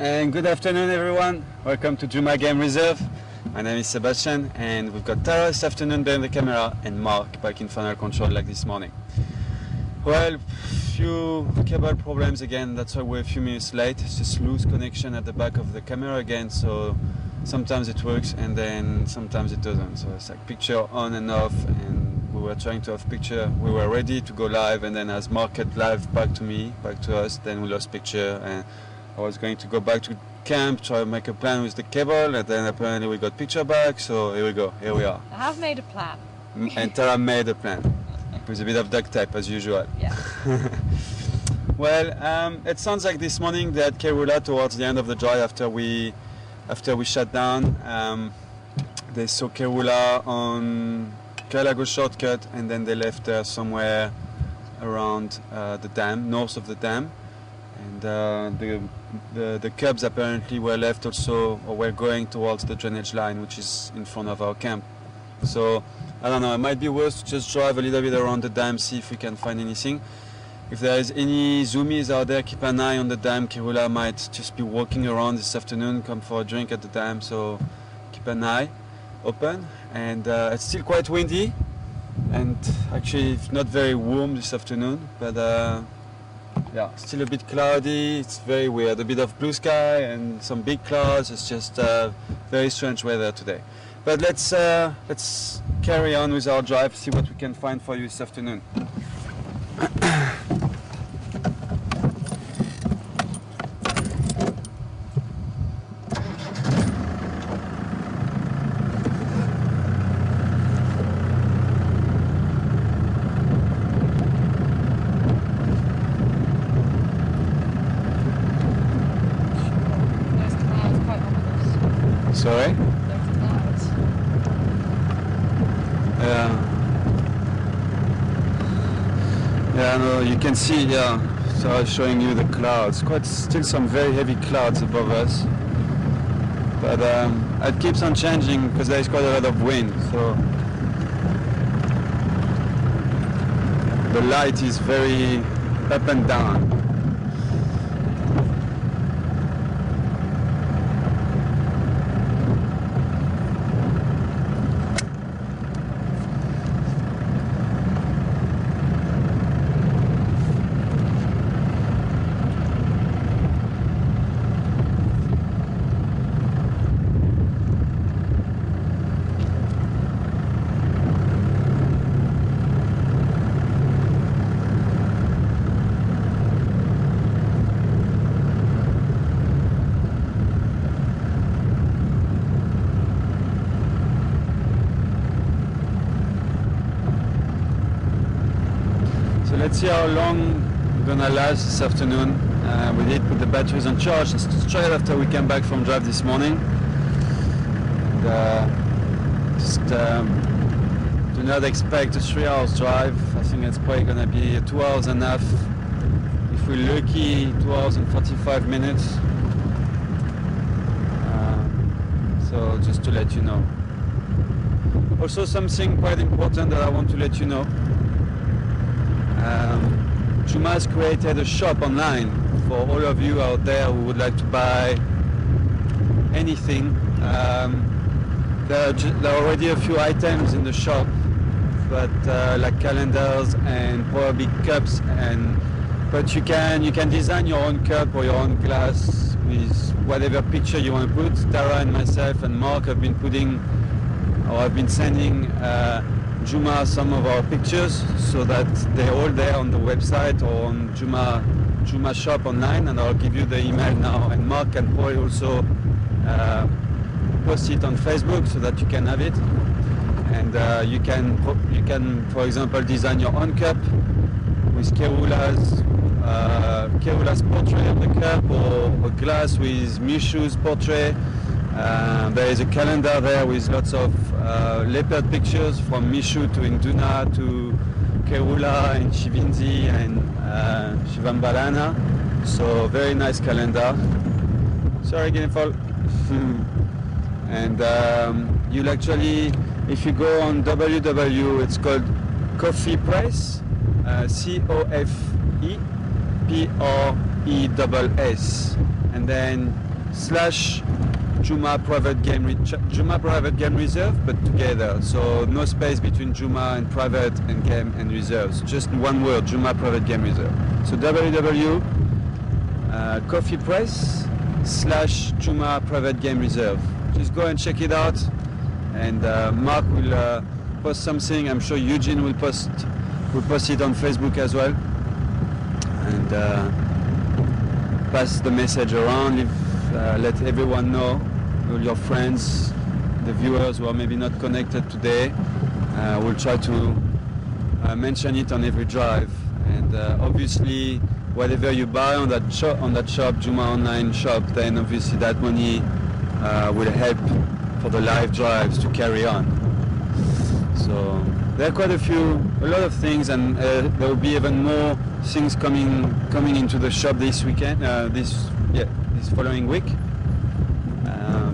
And good afternoon, everyone. Welcome to Juma Game Reserve. My name is Sebastian, and we've got Tara this afternoon behind the camera and Mark back in final control like this morning. Well, few cable problems again. That's why we're a few minutes late. It's just loose connection at the back of the camera again. So sometimes it works and then sometimes it doesn't. So it's like picture on and off, and we were trying to have picture. We were ready to go live, and then as Mark cut live back to us, then we lost picture. And I was going to go back to camp, try to make a plan with the cable, and then apparently we got picture back, so here we go, here we are. I have made a plan. And Tara made a plan, with a bit of duct tape as usual. Yeah. Well, it sounds like this morning they had Karula towards the end of the drive after we shut down. They saw Karula on Kalago shortcut, and then they left somewhere around the dam, north of the dam. And the cubs apparently were left also, or were going towards the drainage line, which is in front of our camp. So I don't know, it might be worth to just drive a little bit around the dam, see if we can find anything. If there is any zoomies out there, keep an eye on the dam. Karula might just be walking around this afternoon, come for a drink at the dam, so keep an eye open. And it's still quite windy, and actually not very warm this afternoon, but yeah, still a bit cloudy. It's very weird. A bit of blue sky and some big clouds. It's just very strange weather today. But let's carry on with our drive, see what we can find for you this afternoon. Sorry? There's clouds. Yeah, no, you can see, yeah. So I was showing you the clouds. Still some very heavy clouds above us. But it keeps on changing because there is quite a lot of wind. So the light is very up and down. Let's see how long we're gonna last this afternoon. We did put the batteries on charge straight after we came back from drive this morning. Do not expect a 3 hours drive. I think it's probably gonna be 2 hours and a half. If we're lucky, 2 hours and 45 minutes. So just to let you know. Also something quite important that I want to let you know. Juma's created a shop online for all of you out there who would like to buy anything. There are already a few items in the shop, but like calendars and probably cups, but you can design your own cup or your own glass with whatever picture you want to put. Tara and myself and Mark have been sending Juma some of our pictures so that they're all there on the website or on Juma shop online, and I'll give you the email now, and Mark can probably also post it on Facebook so that you can have it, and you can for example design your own cup with Karula's portrait on the cup, or a glass with Mishu's portrait. There is a calendar there with lots of leopard pictures from Mishu to Induna to Karula and Shivinzi and Shivambalana. So very nice calendar. Sorry, Guinea-Fowl. And you'll actually, if you go on www, it's called Coffee Press, COFEPRESS, and then slash Juma private game Juma private game reserve, but together. So no space between Juma and private and game and reserves. Just one word, Juma private game reserve. So www coffee press slash Juma private game reserve. Just go and check it out. And Mark will post something. I'm sure Eugene will post it on Facebook as well. And pass the message around. Let everyone know, all your friends, the viewers who are maybe not connected today. We'll try to mention it on every drive. And obviously, whatever you buy on that shop, Juma online shop, then obviously that money will help for the live drives to carry on. So there are quite a lot of things, and there will be even more things coming into the shop this weekend, this following week.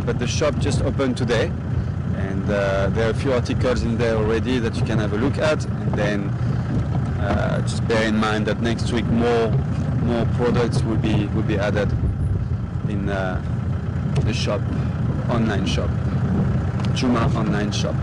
But the shop just opened today, and there are a few articles in there already that you can have a look at. And then just bear in mind that next week more products will be added in the shop, online shop, Juma online shop.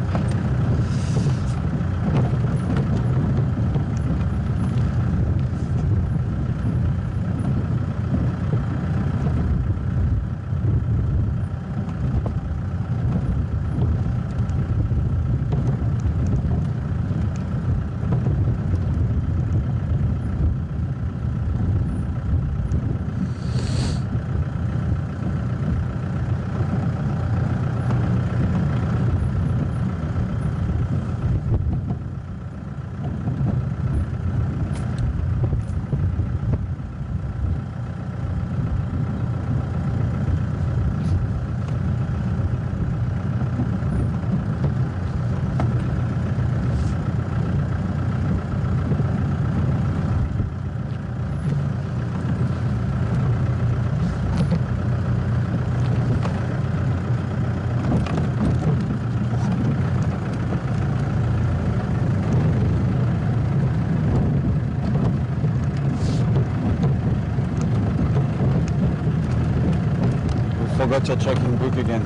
Forgot your tracking book again.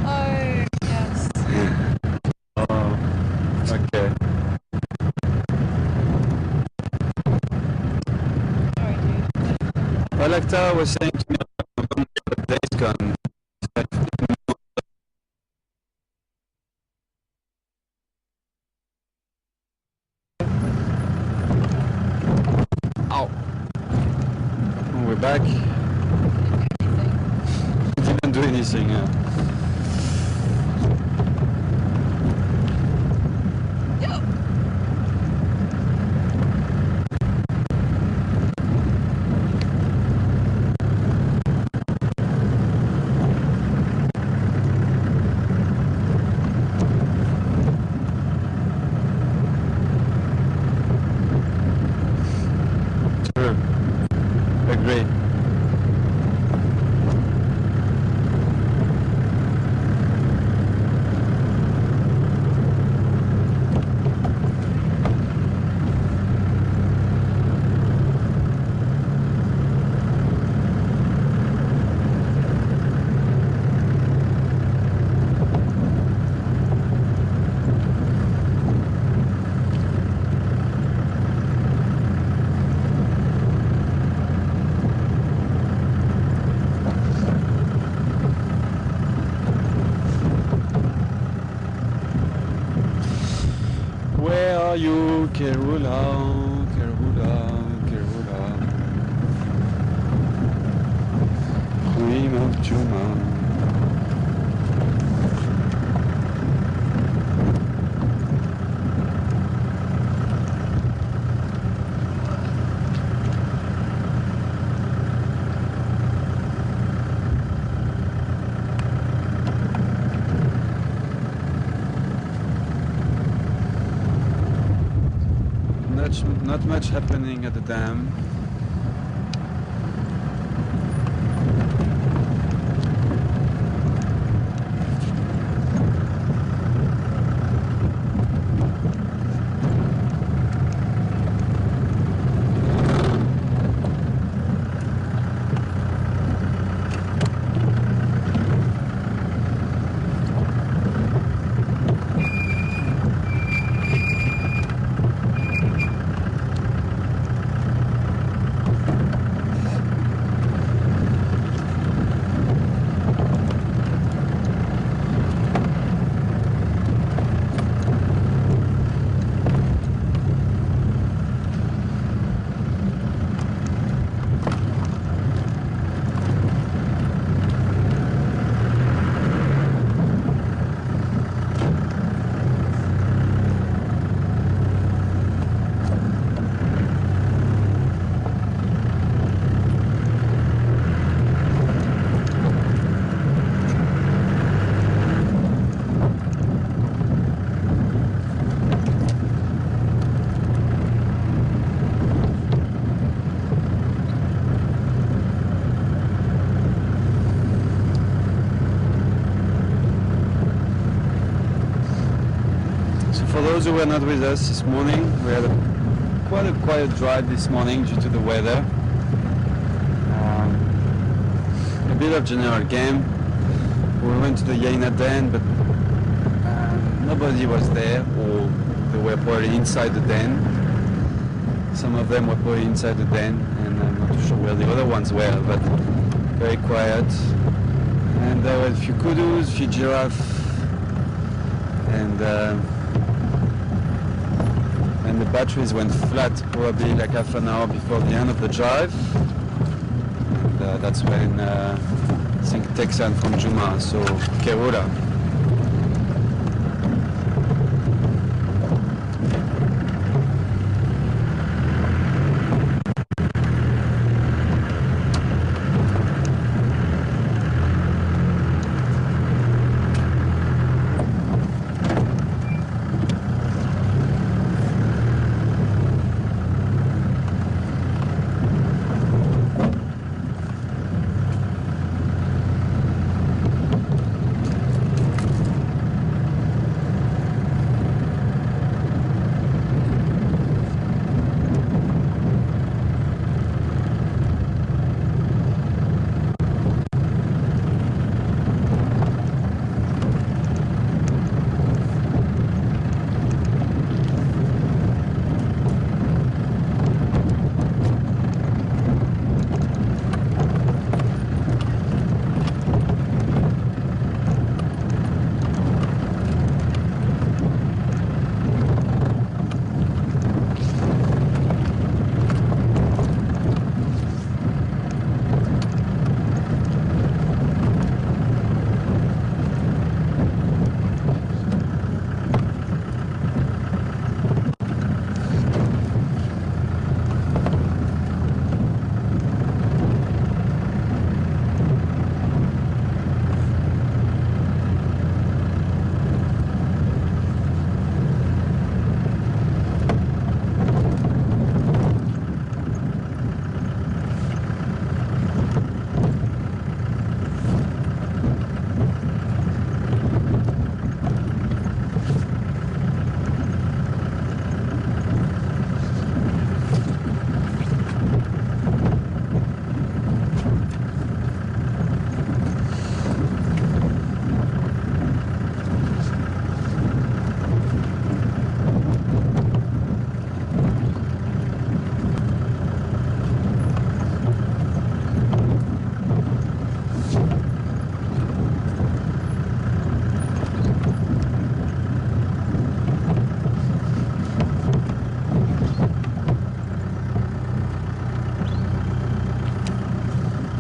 Oh, yes. Oh, okay. Sorry, dude. Alakta was saying to me about days gone. Ow. Oh, we're back. Didn't do anything. True. Agree. Where are you, Karula, Karula, Karula? Queen of Juma. Not much happening at the dam. for those who were not with us this morning, we had quite a quiet drive this morning due to the weather. A bit of general game. We went to the hyena den, but nobody was there, or they were probably inside the den. Some of them were probably inside the den, and I'm not too sure where the other ones were, but very quiet. And there were a few kudus, a few giraffe, and the batteries went flat probably like half an hour before the end of the drive. And that's when I think Texan from Juma, so Karula.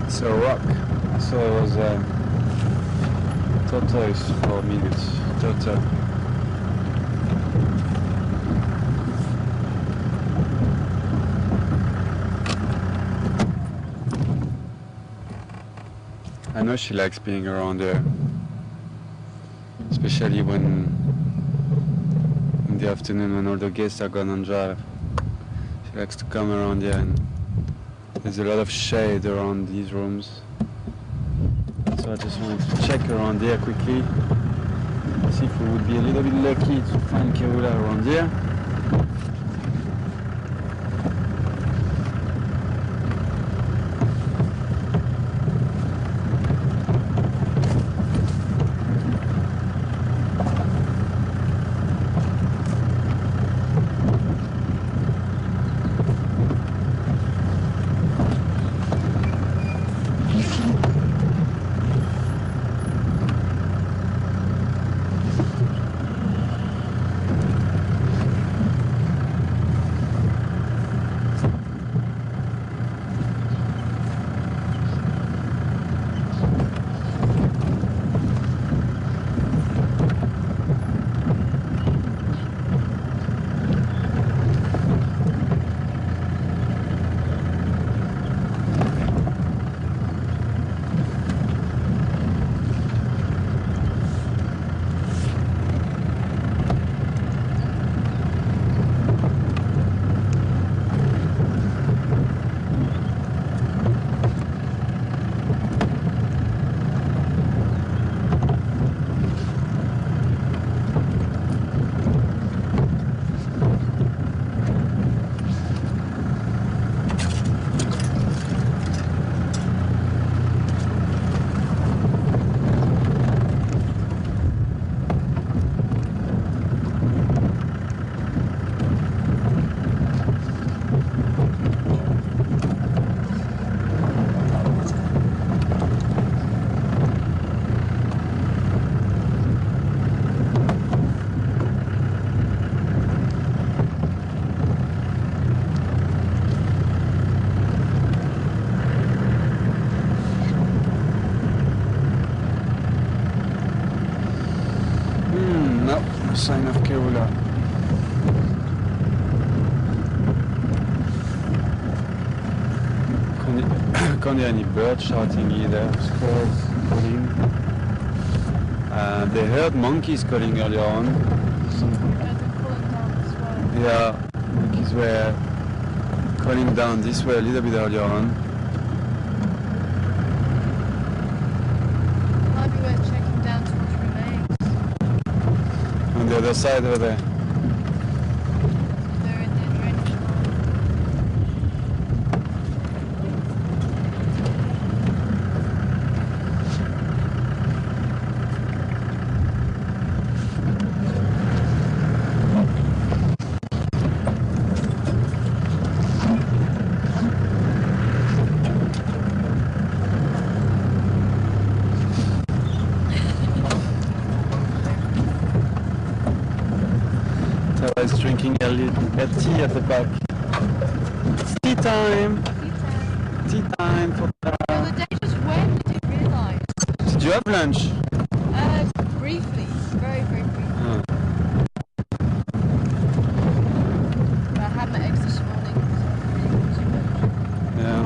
So rock. So it was tortoise for minutes. Turtle. I know she likes being around there, especially when in the afternoon when all the guests are gone on drive. She likes to come around here, and there's a lot of shade around these rooms. So I just wanted to check around here quickly, see if we would be a little bit lucky to find Karula around here. No sign of Karula. Can't hear any birds shouting either. Squirrels calling. They heard monkeys calling earlier on. Yeah, monkeys were calling down this way a little bit earlier on. Might be worth checking down towards remains. On the other side over there. They're in the drainage line. Tara is drinking a tea at the back. It's tea time! Tea time for The Tara. other day just went, I didn't realise. Did you have lunch? Briefly, very briefly. Oh. But I had my eggs this morning, so I'm really busy. Yeah.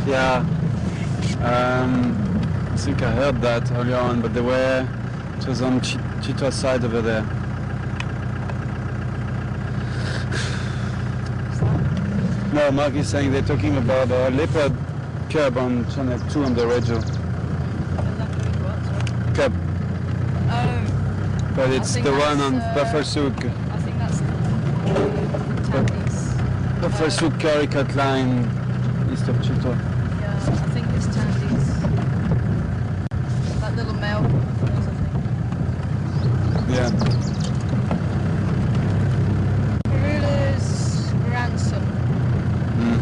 Yeah, I think I heard that earlier on, but it was on Chita's side over there. No, Mark is saying they're talking about a leopard cub on channel 2 on the radio. Cub, Oh, but it's think the one on that's, Buffersook. I think that's Tandy's. Buffersook Caricat line east of Chita. Yeah, I think it's Tandy's. That little male butterflies, I think. Yeah. Karula's grandson. Mm.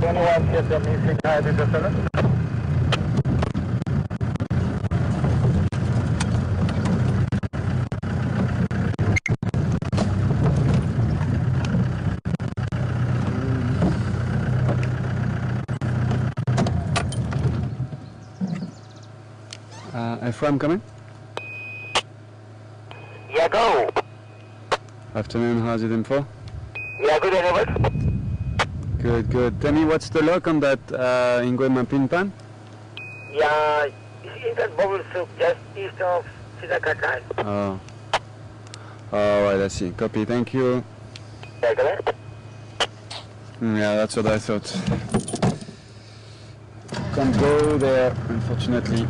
Anyone get the music high to the F1, I'm coming. Yeah, go. Afternoon, how's it info? Yeah, good anyway. Good, good. Tell me, what's the lock on that Ingwe Pin Pan? Yeah, you see that bubble soup just east of Sidakatai. Oh. Alright, I see. Copy, thank you. Yeah, that's what I thought. Can't go there, unfortunately.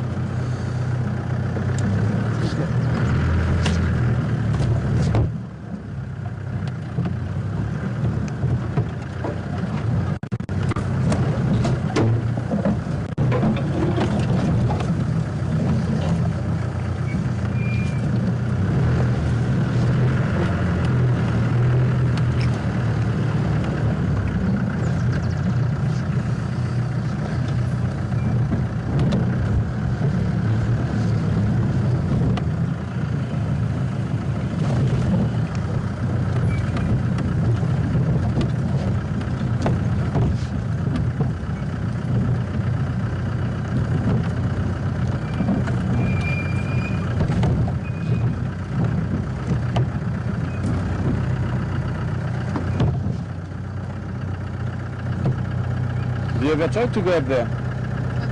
Have you ever tried to go up there? Up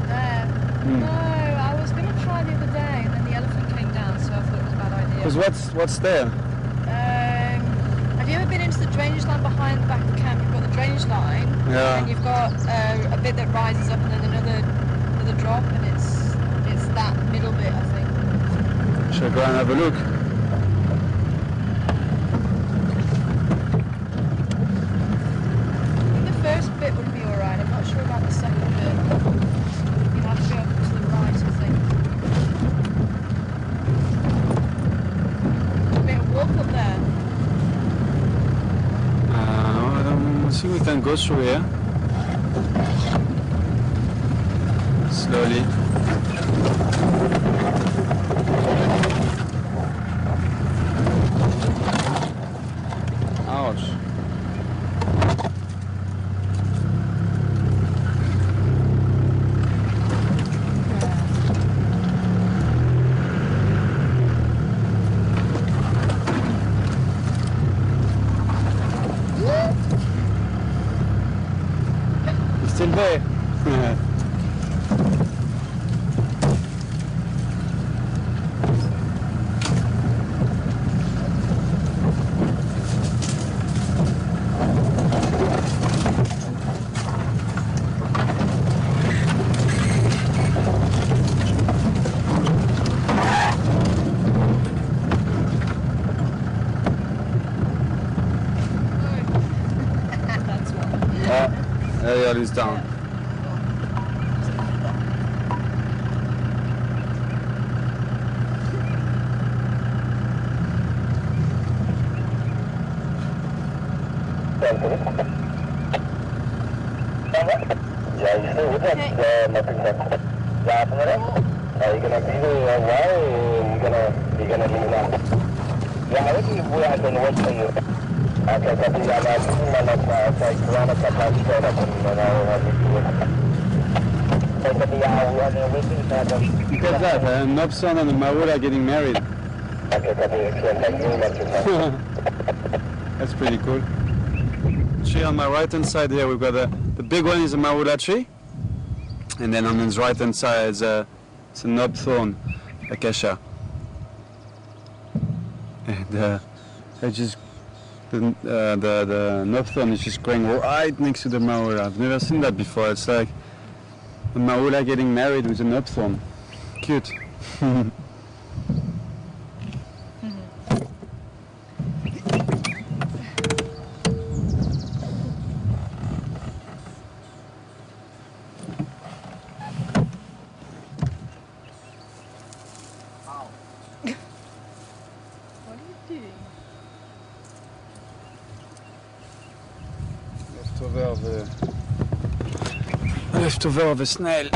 there? No, I was going to try the other day and then the elephant came down, so I thought it was a bad idea. Because what's there? Have you ever been into the drainage line behind the back of the camp? You've got the drainage line, Yeah. and you've got a bit that rises up and then another drop, and it's that middle bit, I think. Should I go and have a look? I think the first bit would be alright. I'm not sure about the second bit. You'd have to go up to the right, I think. A bit of walk up there. I think we can go through here. Slowly. Ouch. He's still there. That's what. Ariel is down. Look at that, an Nobson and a Marula getting married. That's pretty cool. Tree on my right hand side here, we've got the big one is a Marula tree, and then on his right hand side is it's a knobthorn acacia. And it just the knobthorn is just growing right next to the Marula. I've never seen that before. It's like a Marula getting married with a knobthorn. Cute. What are you doing? Leftover of a snail.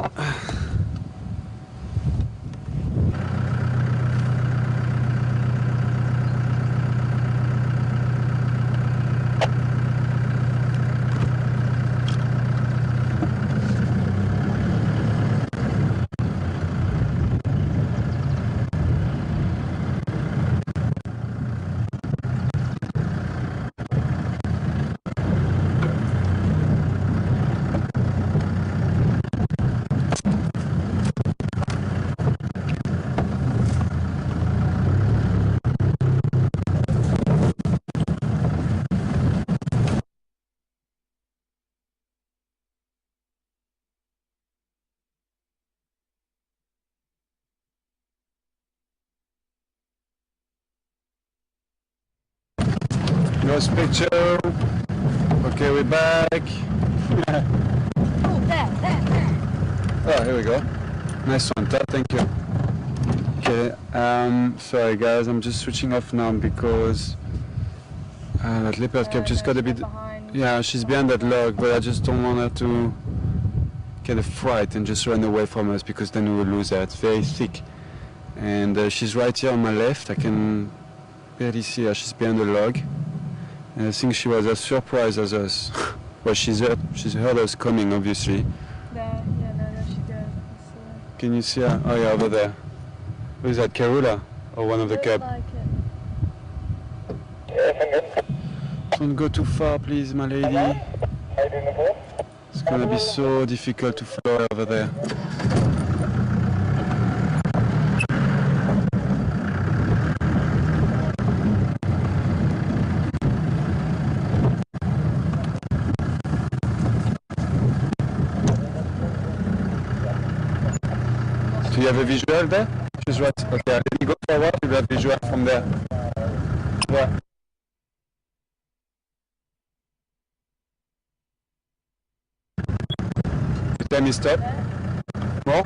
Ghost picture. Okay, we're back. Oh, there. Oh, here we go. Nice one, Todd. Thank you. Okay. Sorry, guys. I'm just switching off now because that leopard cub just got a bit. Yeah, she's behind that log, but I just don't want her to get a fright and just run away from us because then we will lose her. It's very thick. And she's right here on my left. I can barely see her. She's behind the log. And I think she was as surprised as us. Well, she's heard us coming, obviously. There, she goes. Can you see her? Oh yeah, over there. Who is that, Karula? Or one of the cub? Like Don't go too far, please, my lady. It's gonna be so difficult to follow over there. Do you have a visual there? She's right. Okay, let me go forward. You have visual from there. Yeah. You tell me stop. More?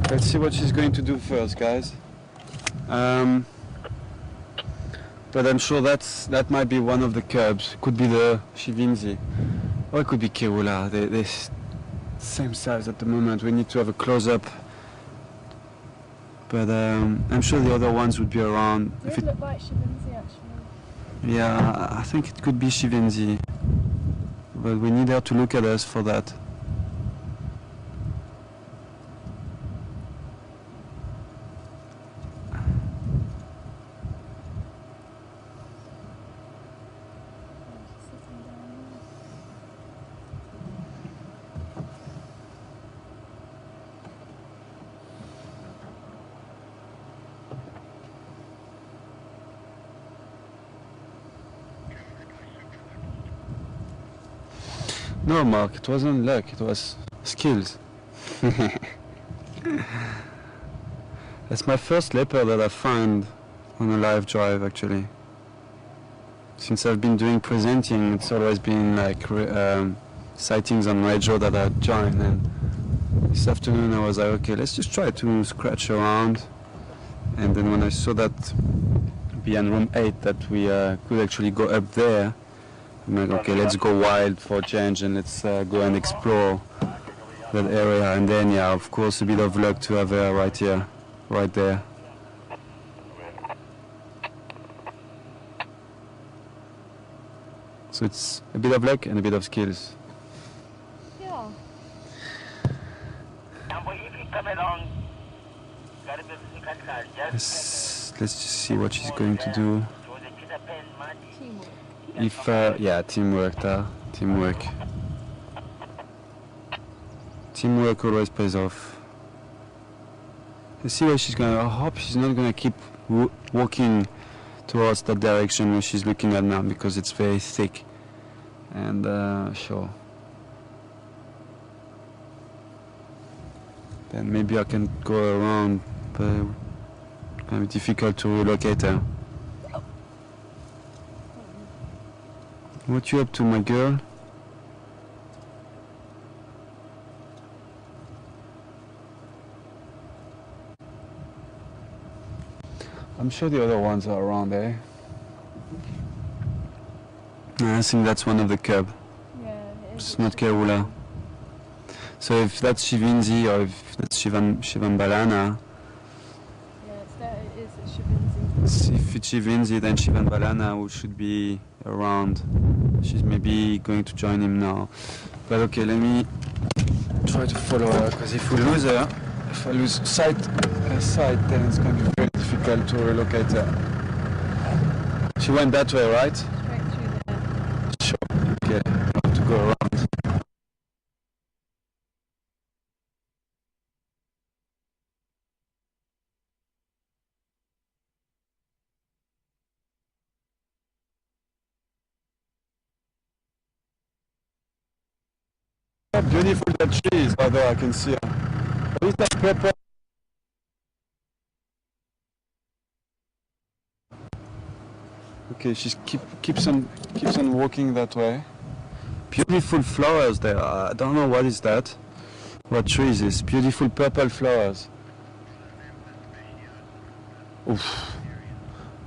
Let's see what she's going to do first, guys. But I'm sure that might be one of the cubs. Could be the Shivinzi. Or it could be Karula. They're same size at the moment. We need to have a close-up. But I'm sure the other ones would be around. it does look like Shivinzi, actually. Yeah, I think it could be Shivinzi. But we need her to look at us for that. No, Mark, it wasn't luck, it was skills. That's my first leopard that I found on a live drive, actually. Since I've been doing presenting, it's always been like sightings on radio that I joined. And this afternoon I was like, okay, let's just try to scratch around. And then when I saw that behind room 8 that we could actually go up there, I'm like, okay, let's go wild for a change and let's go and explore that area. And then, yeah, of course, a bit of luck to have her right here, right there. So it's a bit of luck and a bit of skills. Yeah. Let's just see what she's going to do. Teamwork. If, yeah, teamwork, teamwork. Teamwork always pays off. Let's see where she's going. I hope she's not going to keep walking towards that direction where she's looking at now because it's very thick. And, sure. Then maybe I can go around, but it's going to be difficult to relocate her. What you up to, my girl? I'm sure the other ones are around there. I think that's one of the cub. Yeah, it is. It's not Karula. So if that's Shivinzi or if that's Shivanbalana, Yeah, it is a Shivinzi. if it's Shivinzi, then Shivanbalana should be around. She's maybe going to join him now. But okay, let me try to follow her, because if we lose her, if I lose sight, then it's going to be very difficult to relocate her. She went that way, right? Straight through there. Sure. Okay, I have to go around. Beautiful that tree is, although I can see her. What is that purple? Okay, she keeps on walking that way. Beautiful flowers there. I don't know what is that. What tree is this? Beautiful purple flowers. Oof.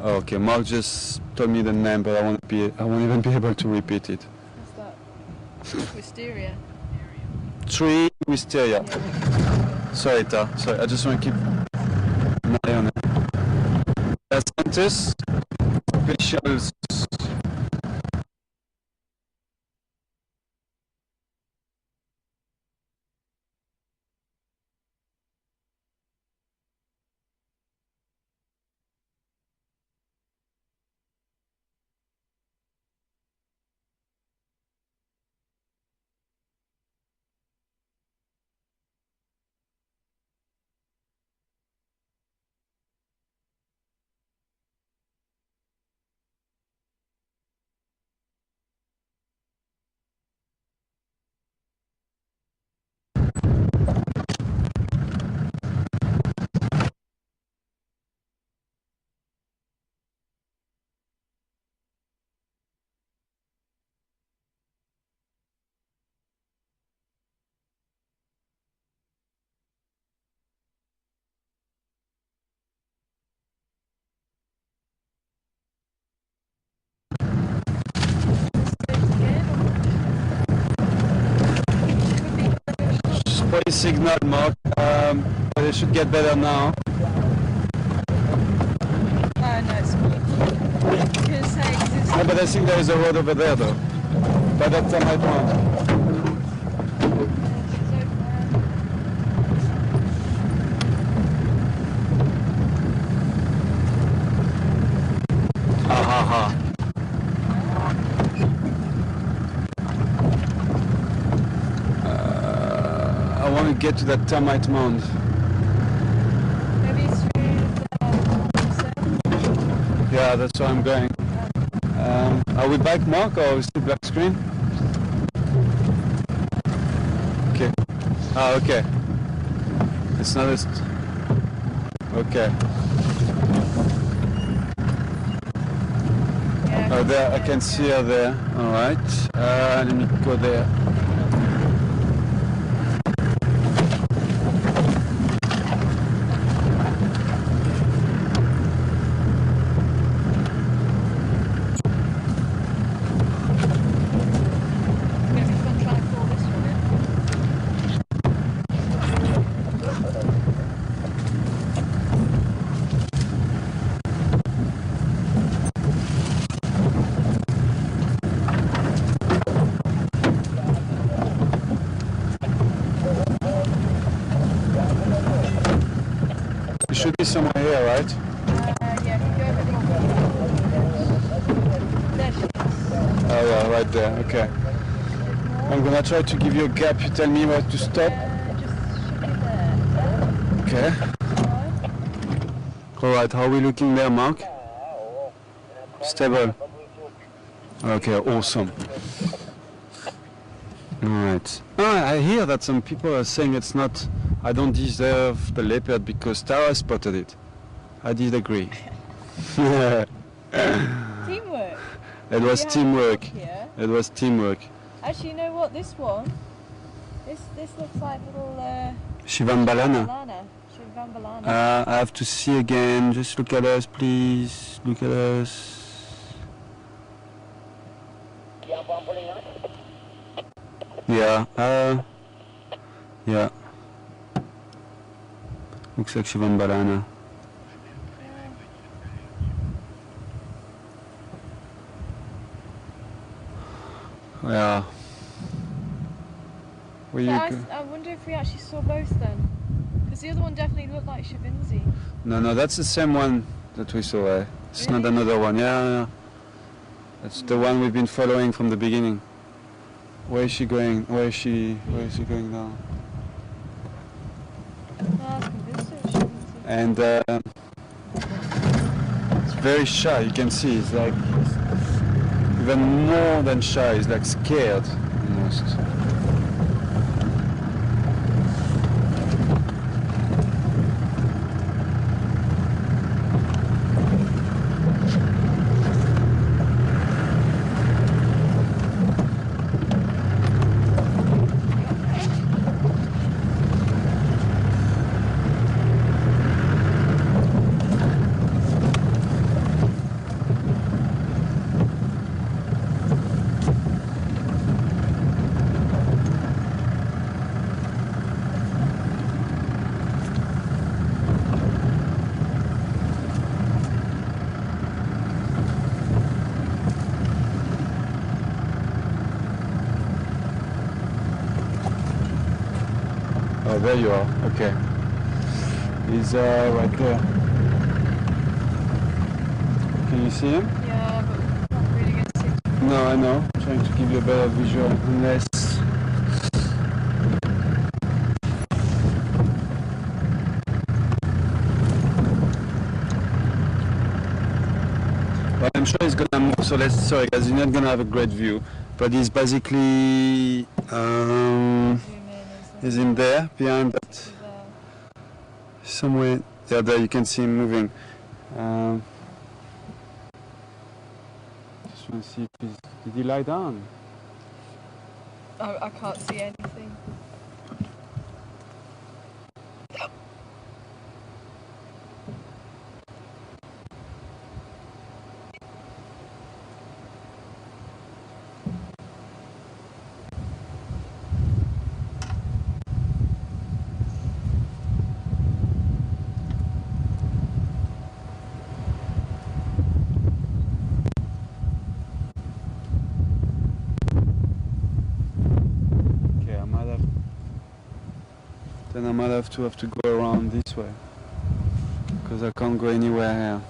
Oh, okay, Mark just told me the name, but I won't even be able to repeat it. What's that? Wisteria. Tree wisteria. Yeah. Sorry, Ta. Sorry, I just want to keep an eye on it. Santis, specials. Spoil signal, Mark. But it should get better now. No, it's good. I was going to say, 'cause it's No, but I think there is a road over there, though. But that's the right one. Ha ha ha. I want to get to that termite mound. maybe it's through the Yeah, that's where I'm going. Are we back, Mark, or are we still black screen? Okay. Ah, okay. It's not as... Okay. yeah, Oh, there, I can see her there. Alright. Let me go there. Maybe fun trying to call this one in. It should be somewhere here, right? Yeah, if you go over there she is. Oh yeah, right there. Okay. I'm gonna try to give you a gap. You tell me where to stop. Just should be there. Okay. Alright, how are we looking there, Mark? Stable. Okay, awesome. Alright. I hear that some people are saying it's not... I don't deserve the leopard because Tara spotted it. I disagree. Teamwork. It was You have teamwork. here. It was teamwork. Actually, you know what? This one, this looks like little Shivambalana. Shivambalana. I have to see again. Just look at us, please. Look at us. Yeah. Yeah. Looks like Shivambalana. Yeah. Where you But go? I wonder if we actually saw both then, because the other one definitely looked like Shavinzi. No, that's the same one that we saw. It's not Really? another one. Yeah. That's the one we've been following from the beginning. Where is she going? Where is she going now? No, I was convinced it was Shavinzi. And it's very shy. You can see it's like even more than shy. It's like scared almost. Oh, there you are. Okay. He's right there. Can you see him? Yeah, but we can't really get to see. No, I know. I'm trying to give you a better visual. Unless... Well, I'm sure he's gonna move. So sorry guys, you're not gonna have a great view. But he's basically... Zoom in, he's in there, behind that. there. Somewhere... Yeah, there you can see him moving. Just want to see if he's... Did he lie down? Oh, I can't see anything. Then I might have to go around this way because I can't go anywhere here.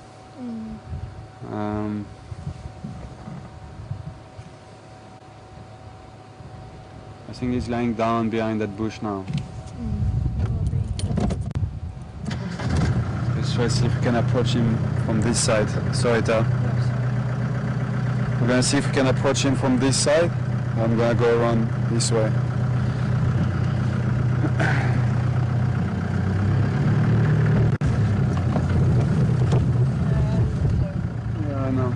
I think he's lying down behind that bush now. Let's try to see if we can approach him from this side. Sorry, Ta. We're gonna see if we can approach him from this side. I'm gonna go around this way. Yeah, I know.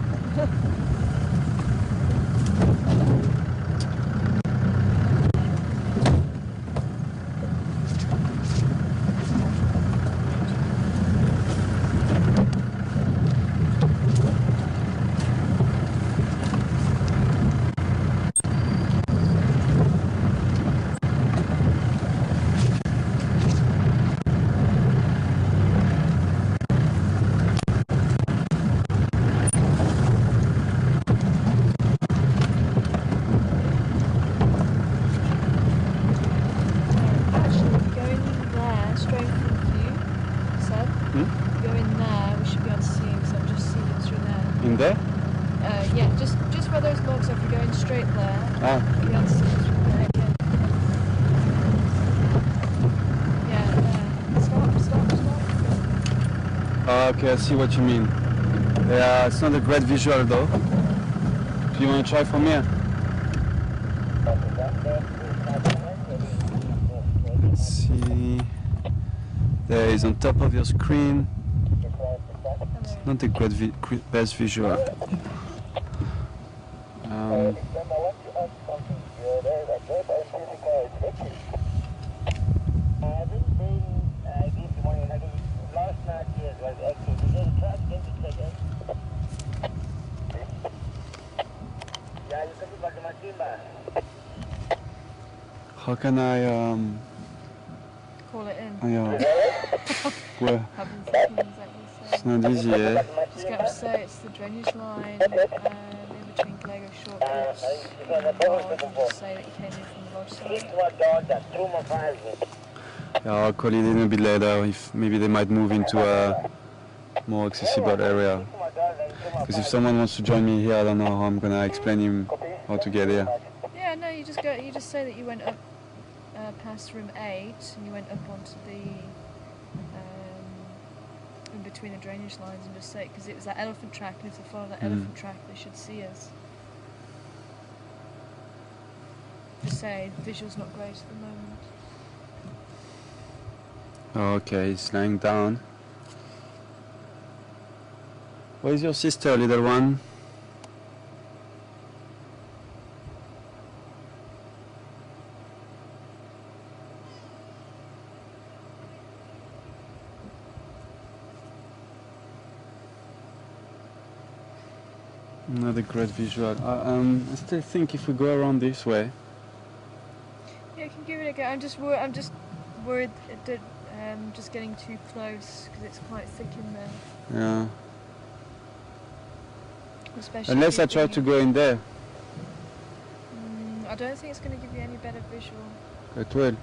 In there? Yeah, just where those logs are. If you're going straight there, Ah. you'll be able to see it through there. Yeah, stop. Okay, I see what you mean. Yeah, it's not a great visual though. Do you want to try from here? Let's see. There he's on top of your screen. It's not the best visual. How can I call it in. yeah. Well, it's not easy, eh? Just going to say it's the drainage line in between Lego shortcuts and just say that you came in from the lodge side. Yeah, I'll call it in a bit later if maybe they might move into a more accessible area. Because if someone wants to join me here, I don't know how I'm gonna explain him how to get here. Yeah, no, you just say that you went up past room 8 and you went up onto the in between the drainage lines and just say because it was that elephant track, and if they follow that elephant track they should see us. Just say visual's not great at the moment. Oh, okay, he's lying down. Where is your sister, little one? Not a great visual. I still think if we go around this way. Yeah, you can give it a go. I'm just worried that just getting too close because it's quite thick in there. Yeah. Especially Unless I try to go in there. I don't think it's going to give you any better visual. It will.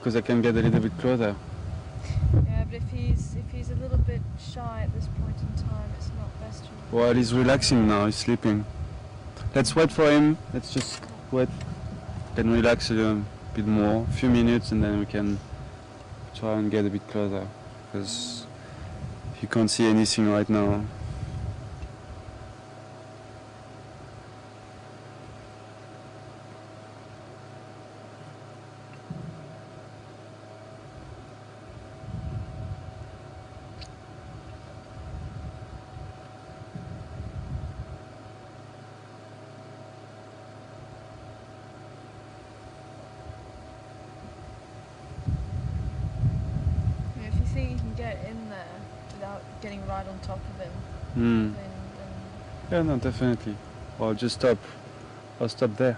because I can get a little bit closer. Yeah, but if he's a little bit shy at this point in time, it's not best to. Well, he's relaxing now. He's sleeping. Let's wait for him. Let's just wait and relax a little bit more, a few minutes, and then we can try and get a bit closer, because you can't see anything right now. Yeah, if you think you can get in there without getting right on top of him, Hmm. then Yeah, no, definitely. Well, I'll just stop. I'll stop there.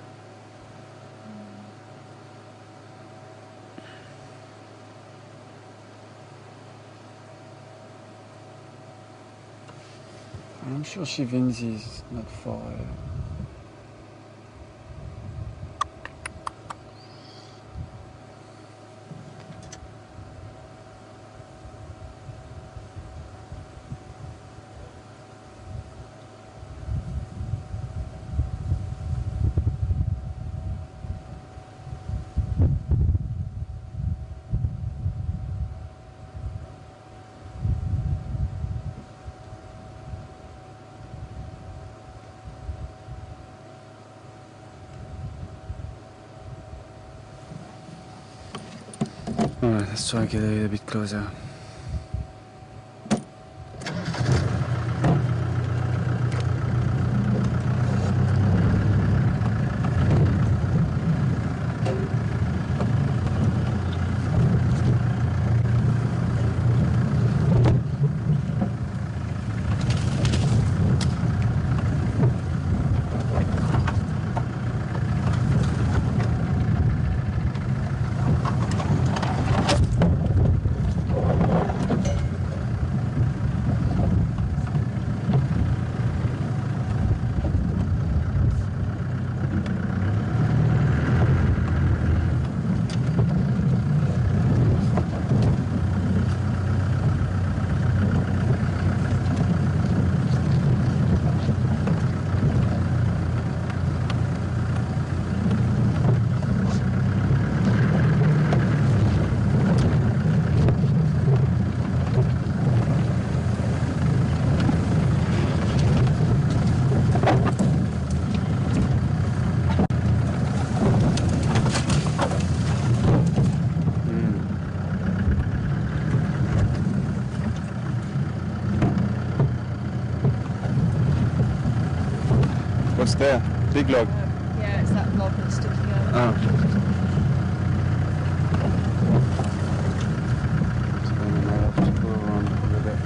I'm sure Shivinzi is not far. Alright, let's try and get a little bit closer. What's there? Big log. yeah, it's that log that's sticking out. Ah. So then I might have to go around over there.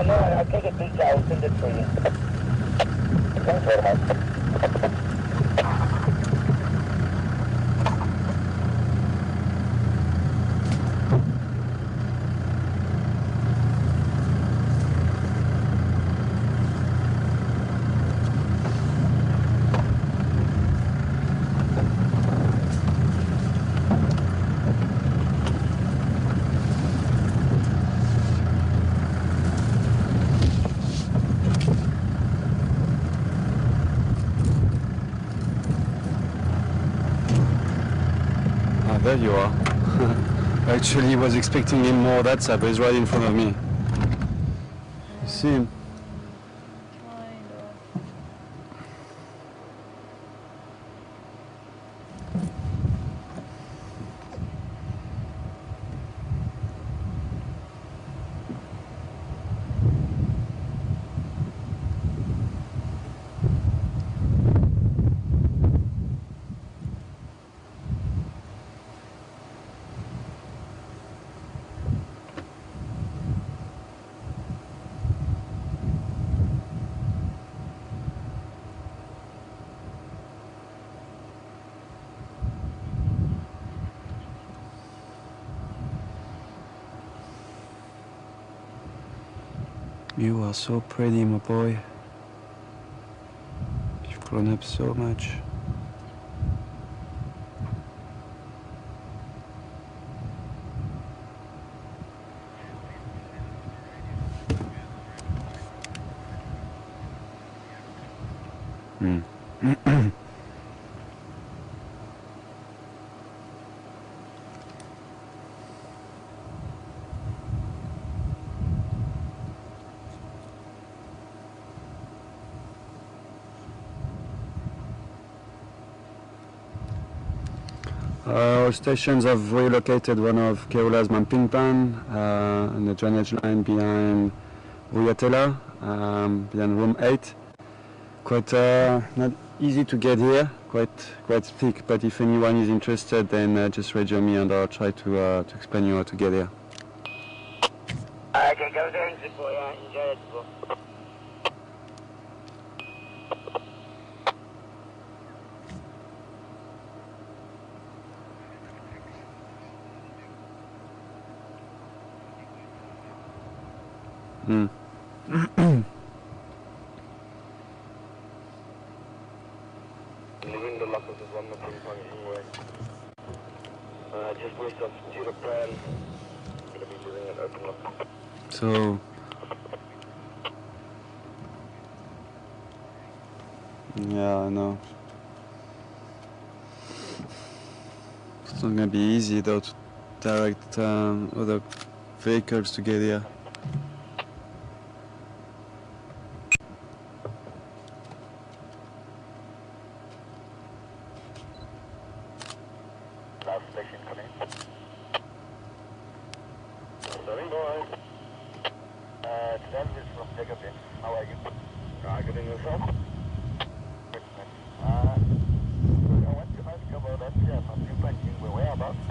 I'll take a picture, I'll send it for you. Thanks very much. There you are. I actually was expecting him more that side, but he's right in front of me. You see him? Kind of. You are so pretty, my boy. You've grown up so much. Our stations have relocated one of Karula's Mampingpan and the drainage line behind Uyatela, behind room 8. Quite not easy to get here, quite thick, but if anyone is interested, then just radio me and I'll try to explain you how to get here. Okay, go there, enjoy it. Leaving the lockers is one more ping pong anyway. Just we substitute a plan. I'm going to be using an open lock. So, yeah, I know. It's not gonna be easy though to direct other vehicles to get here. Last station coming. Sorry, boy. Today is from Jacobin. How are you? Good in yourself? I want to ask about that from you punching the whereabouts.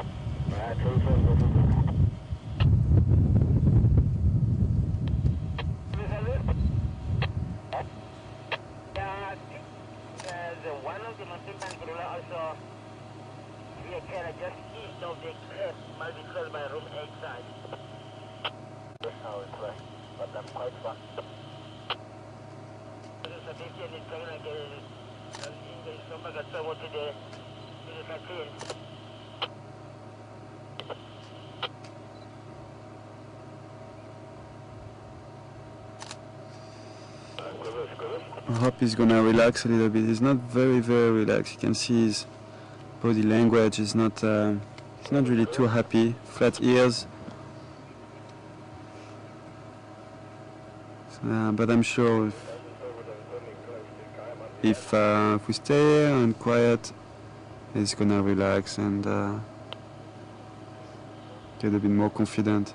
One of the Mountain Karula also we are just east of the cliff, might be close by room 8 side. That's how it's like, but I'm quite fun. This is a big thing, it's going to get English, somebody got someone today, this is a clean. I hope he's gonna relax a little bit. He's not very relaxed. You can see his body language is not he's not really too happy. Flat ears. But I'm sure if we stay here and quiet, he's gonna relax and get a bit more confident.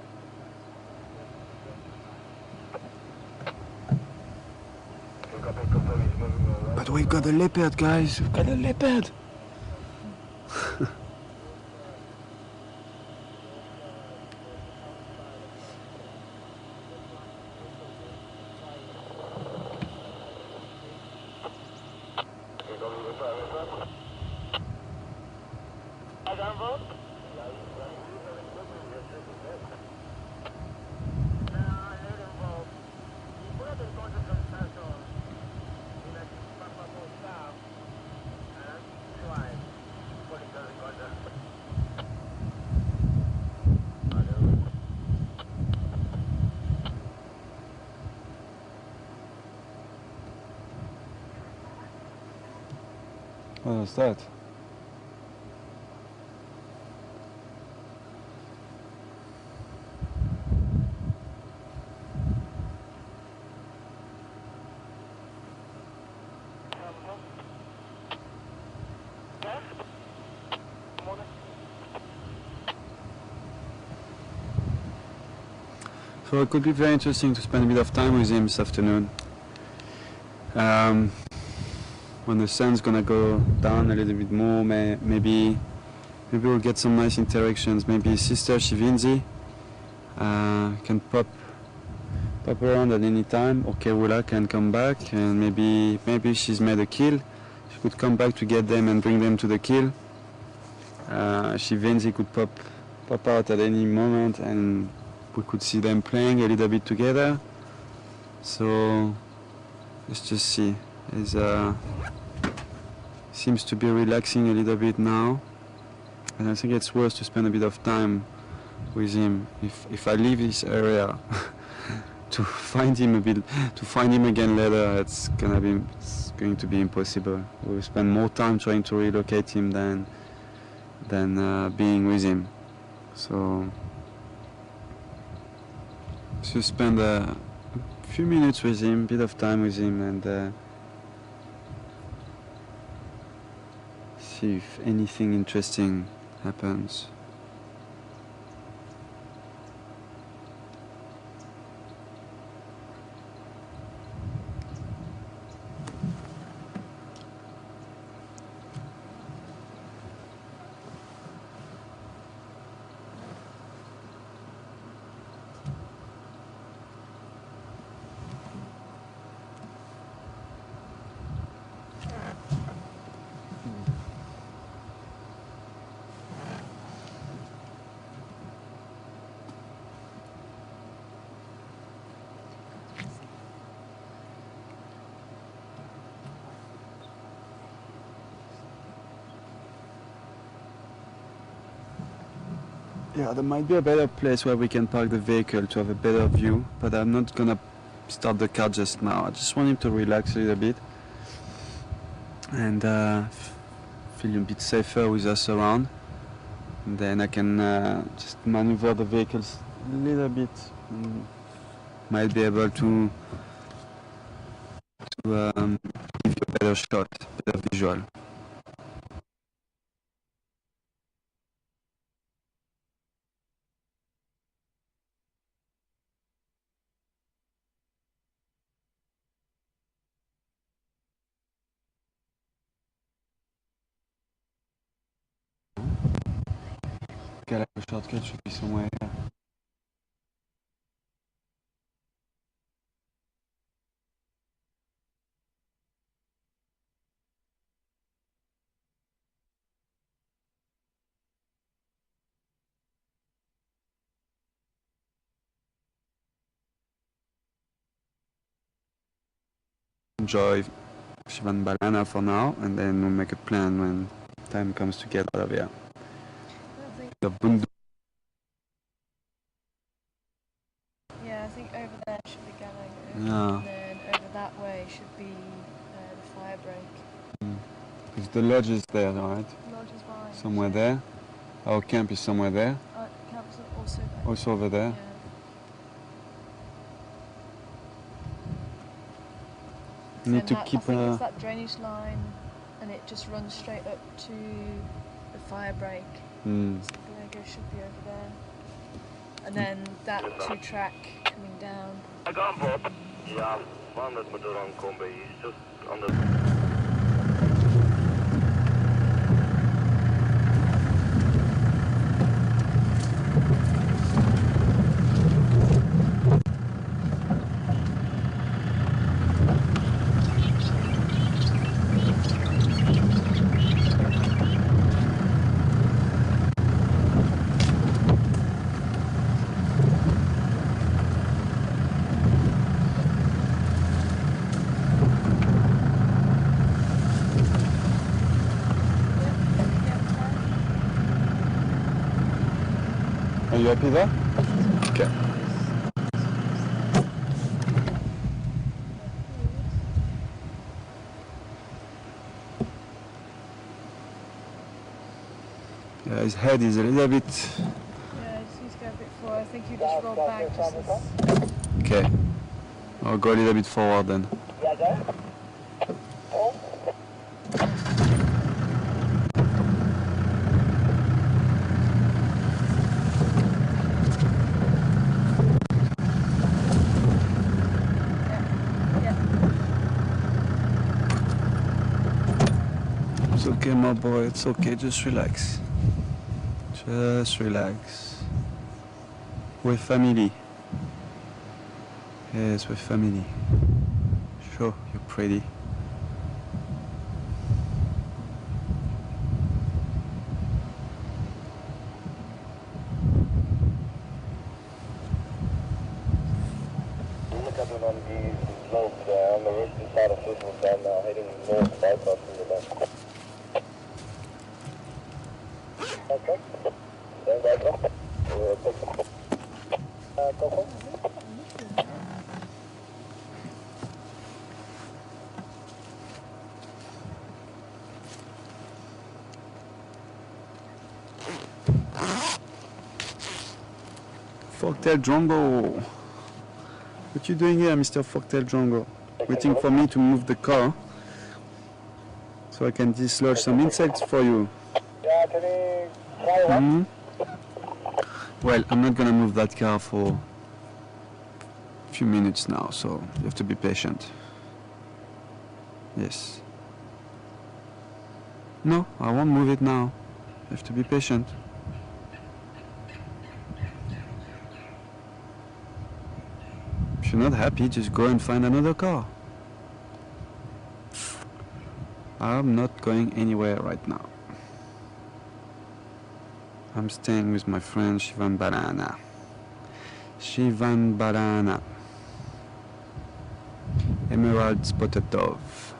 But we've got a leopard, guys. We've got a leopard. What was that? So it could be very interesting to spend a bit of time with him this afternoon. When the sun's gonna go down a little bit more, maybe we'll get some nice interactions. Maybe his sister Shivinzi can pop around at any time, or Karula can come back, and maybe she's made a kill. She could come back to get them and bring them to the kill. Shivinzi could pop out at any moment, and we could see them playing a little bit together. So let's just see. He's seems to be relaxing a little bit now, and I think it's worth to spend a bit of time with him. If I leave this area to find him again later, it's going to be impossible. We'll spend more time trying to relocate him than being with him. So just spend a few minutes with him, a bit of time with him, and see if anything interesting happens. Yeah, there might be a better place where we can park the vehicle to have a better view, but I'm not gonna start the car just now. I just want him to relax a little bit and feel a bit safer with us around. And then I can just maneuver the vehicles a little bit. Might be able to give you a better shot, better visual. Karula shortcut should be somewhere here. Enjoy Shivan Balana for now, and then we'll make a plan when time comes to get out of here. The Bundu. Yeah, I think over there should be Gallagher. Yeah. And then over that way should be the fire break. Because the lodge is there, right? Lodge is behind. Somewhere there. Our camp is somewhere there. Camp's also there. Also over there. Yeah. Need to I keep think it's that drainage line, and it just runs straight up to the fire break. So the Lego should be over there. And then that 2-track coming down. I got Bob. Yeah, man, dat moet er aankomen. He's just on the... Are you happy there? Okay. Yeah, his head is a little bit... Yeah, he's going a bit forward. I think you just roll back just as... Okay. I'll go a little bit forward then. It's okay, my boy, it's okay, just relax. Just relax. We're family. Yes, we're family. Sure, you're pretty. Look at it on the on the route just out of Sydney Bend now, heading north bypass from the back. Okay. Stand by, go. We'll take them. Go home. Forktail Drongo. What you doing here, Mr. Forktail Drongo? Waiting for me to move the car so I can dislodge some insects for you. Yeah, can you try one? Well, I'm not gonna move that car for a few minutes now, so you have to be patient. Yes. No, I won't move it now. You have to be patient. If you're not happy, just go and find another car. I'm not going anywhere right now. I'm staying with my friend Shivan Banana. Shivan Banana. Emerald Spotted Dove.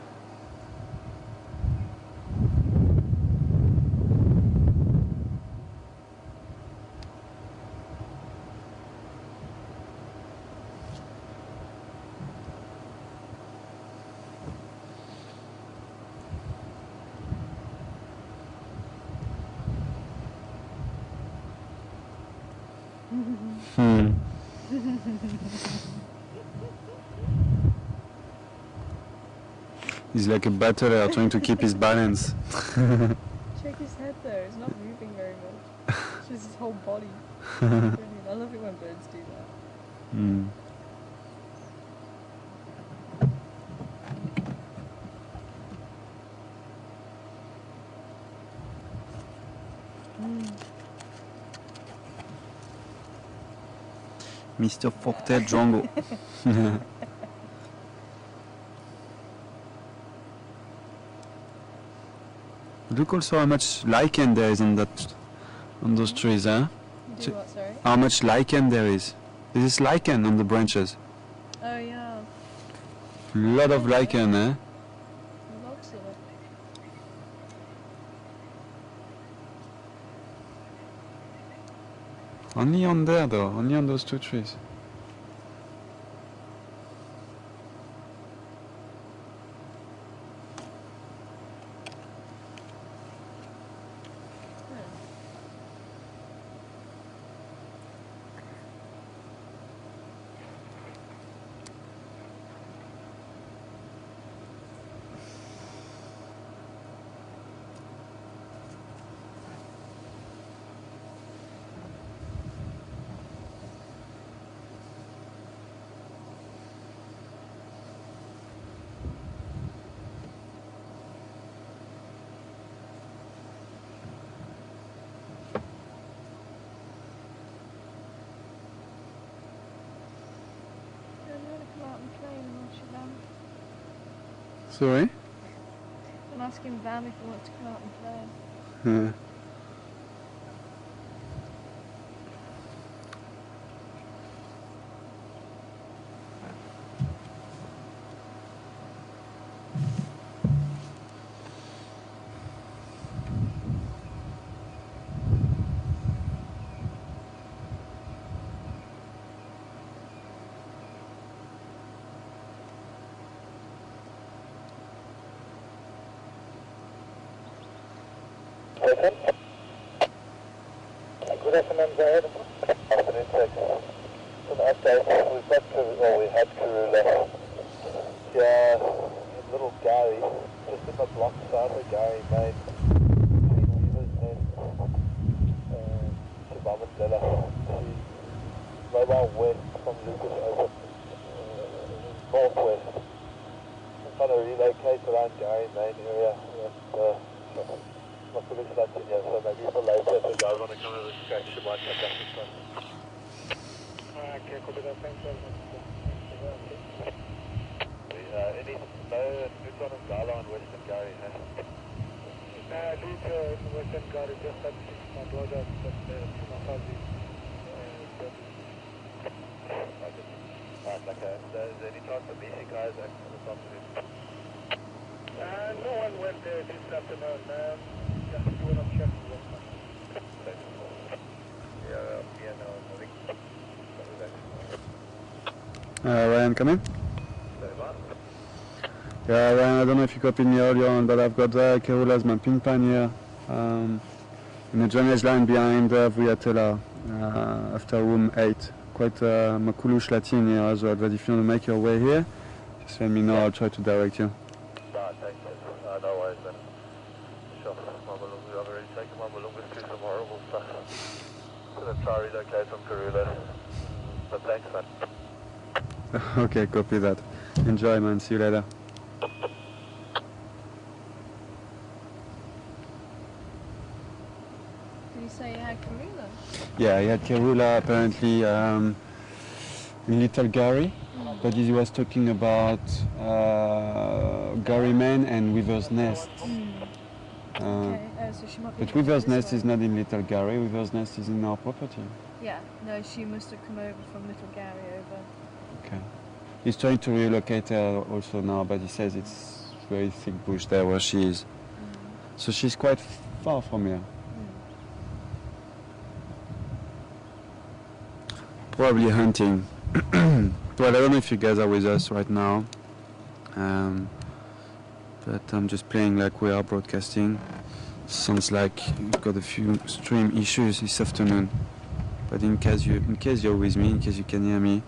He's like a battler trying to keep his balance. Check his head though, it's not moving very much. It's just his whole body. Brilliant. I love it when birds do that. Mr. Forktail Drongo. Look also how much lichen there is on those trees, huh? Do what, sorry? How much lichen there is. This is lichen on the branches. Oh yeah, A lot of lichen, eh? lots of it. Only on there though, only on those two trees. Sorry? I'm asking Vam if he wants to come out and play. Yeah. Good afternoon, Zaid. Afternoon, sir. Some update. We've got we had Karula. Yeah, a little Gary, just in the block south of Gary, made between Weaver's Nest and Shabamandela. She's mobile west from Lucas over northwest. I'm trying to relocate around Gary main area. Not fully started yet, so maybe for later if the guys want to come over and scratch, you might come back this one. Okay, copy that, thanks very much. Any Newton and Gala on Western Gary, huh? Newton and Western Gary, just at 6 months, was at Masaji. Okay. Okay, is there any chance the BC guys actually this afternoon? No one went there this afternoon. Just doing a check. Yeah, no, I think. Ryan, come in. Yeah, Ryan, I don't know if you copied me earlier on, but I've got Karula's mapping pan here. In the drainage line behind Vuyatela, after room 8. Quite Makulush Latin here as well, but if you want to make your way here, just let me know, I'll try to direct you. No worries then. Sure, we have already taken Mamalungus through some horrible stuff. Gonna try to relocate from Karula. But thanks, man. Okay, copy that. Enjoy, man. See you later. Did you say you had Karula? Yeah, I had Karula apparently in Little Gary, but he was talking about Gary Man and Weaver's Nest. Okay, so she might be But Weaver's this Nest way. is not in Little Gary. Weaver's Nest is in our property. Yeah, no, she must have come over from Little Gary over. Okay. He's trying to relocate her also now, but he says it's very thick bush there where she is. So she's quite far from here. Probably hunting. Well, I don't know if you guys are with us right now, but I'm just playing like we are broadcasting. Sounds like you've got a few stream issues this afternoon. But in case you're with me, in case you can hear me,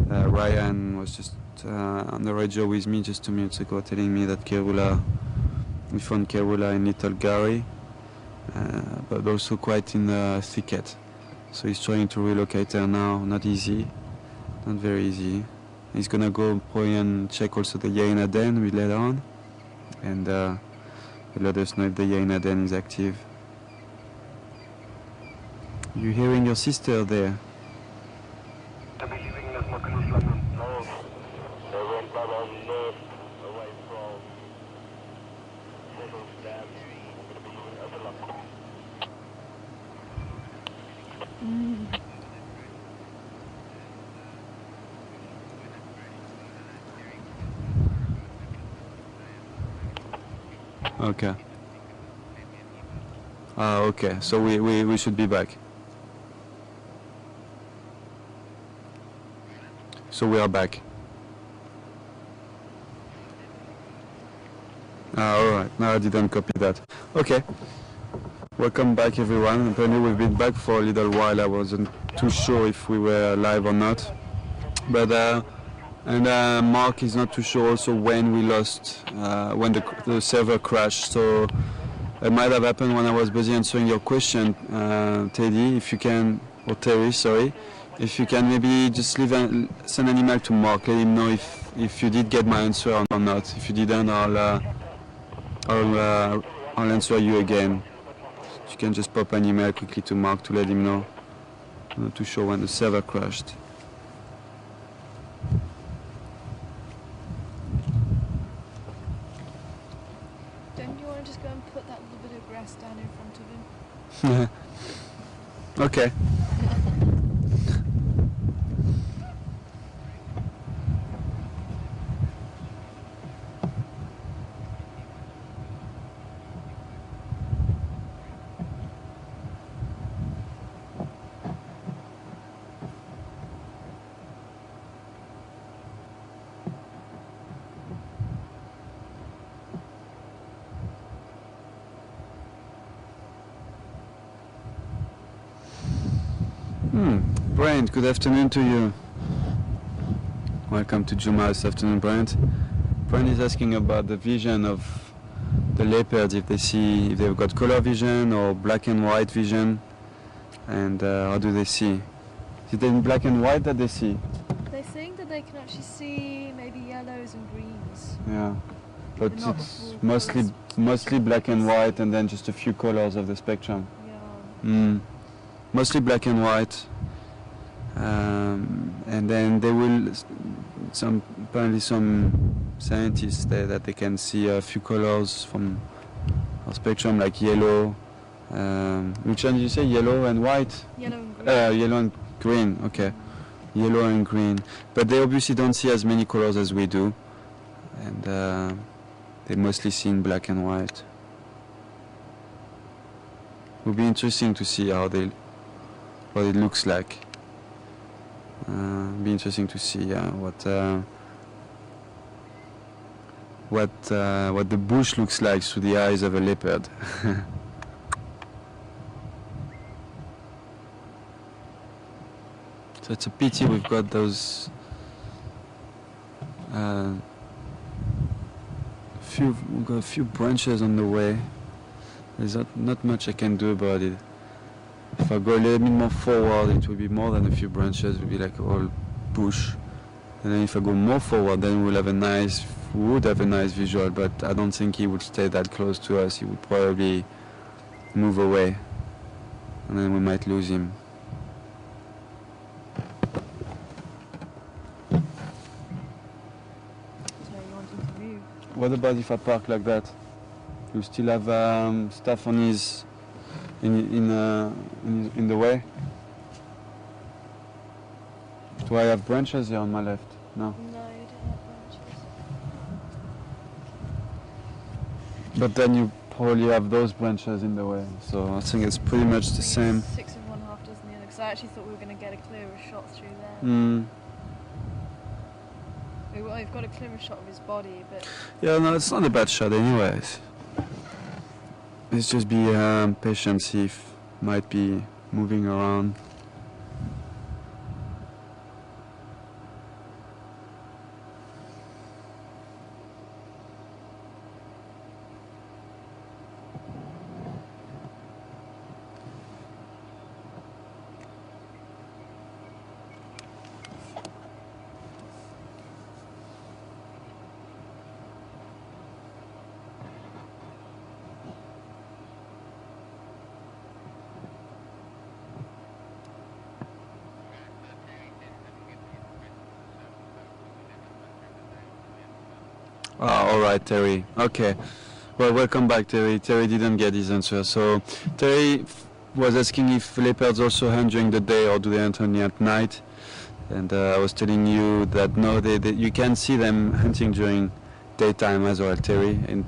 Ryan was just on the radio with me just 2 minutes ago, telling me that we found Karula in Little Gary, but also quite in the thicket. So he's trying to relocate her now. Not easy, not very easy. He's gonna go probably and check also the hyena den later on, and he'll let us know if the hyena den is active. You hearing your sister there? I'm hearing this Makalus London. No, they went by the left away from Settle's Dam. Okay. Okay. So we should be back. So we are back. All right. No, I didn't copy that. Okay. Welcome back, everyone. Apparently we've been back for a little while. I wasn't too sure if we were live or not. But Mark is not too sure also when we lost, when the server crashed. So it might have happened when I was busy answering your question, Teddy, if you can, or Terry, sorry. If you can maybe just send an email to Mark, let him know if you did get my answer or not. If you didn't, I'll answer you again. You can just pop an email quickly to Mark to let him know. I'm not too sure when the server crashed. Don't you want to just go and put that little bit of grass down in front of him? Okay. Brent, good afternoon to you. Welcome to Juma this afternoon, Brent. Brent is asking about the vision of the leopards, if they've got color vision or black and white vision, and how do they see? Is it in black and white that they see? They think that they can actually see maybe yellows and greens. Yeah, but But not it's the full mostly black and white, and then just a few colors of the spectrum. Yeah. Mostly black and white, and then they will. Apparently some scientists say that they can see a few colors from our spectrum, like yellow. Which one did you say? Yellow and white? Yellow and green. Yellow and green. Okay. yellow and green, but they obviously don't see as many colors as we do, and they mostly see in black and white. It will be interesting to see what it looks like. Be interesting to see what the bush looks like through the eyes of a leopard. So it's a pity we've got those we've got a few branches on the way. There's not much I can do about it. If I go a little bit more forward, it will be more than a few branches. It will be like a whole bush. And then if I go more forward, then we would have a nice visual. But I don't think he would stay that close to us. He would probably move away, and then we might lose him. So you want him to move? What about if I park like that? You still have stuff on his in the way? Do I have branches here on my left? No. No, you don't have branches. But then you probably have those branches in the way. So I think it's pretty much the same. 6 of one, half dozen the other. Because I actually thought we were going to get a clearer shot through there. Mm. We've got a clearer shot of his body, but Yeah, no, it's not a bad shot anyways. Let's just be patient, see if might be moving around. All right, Terry. Okay. Well, welcome back, Terry. Terry didn't get his answer. So Terry was asking if leopards also hunt during the day or do they hunt only at night. And I was telling you that no, you can see them hunting during daytime as well, Terry. And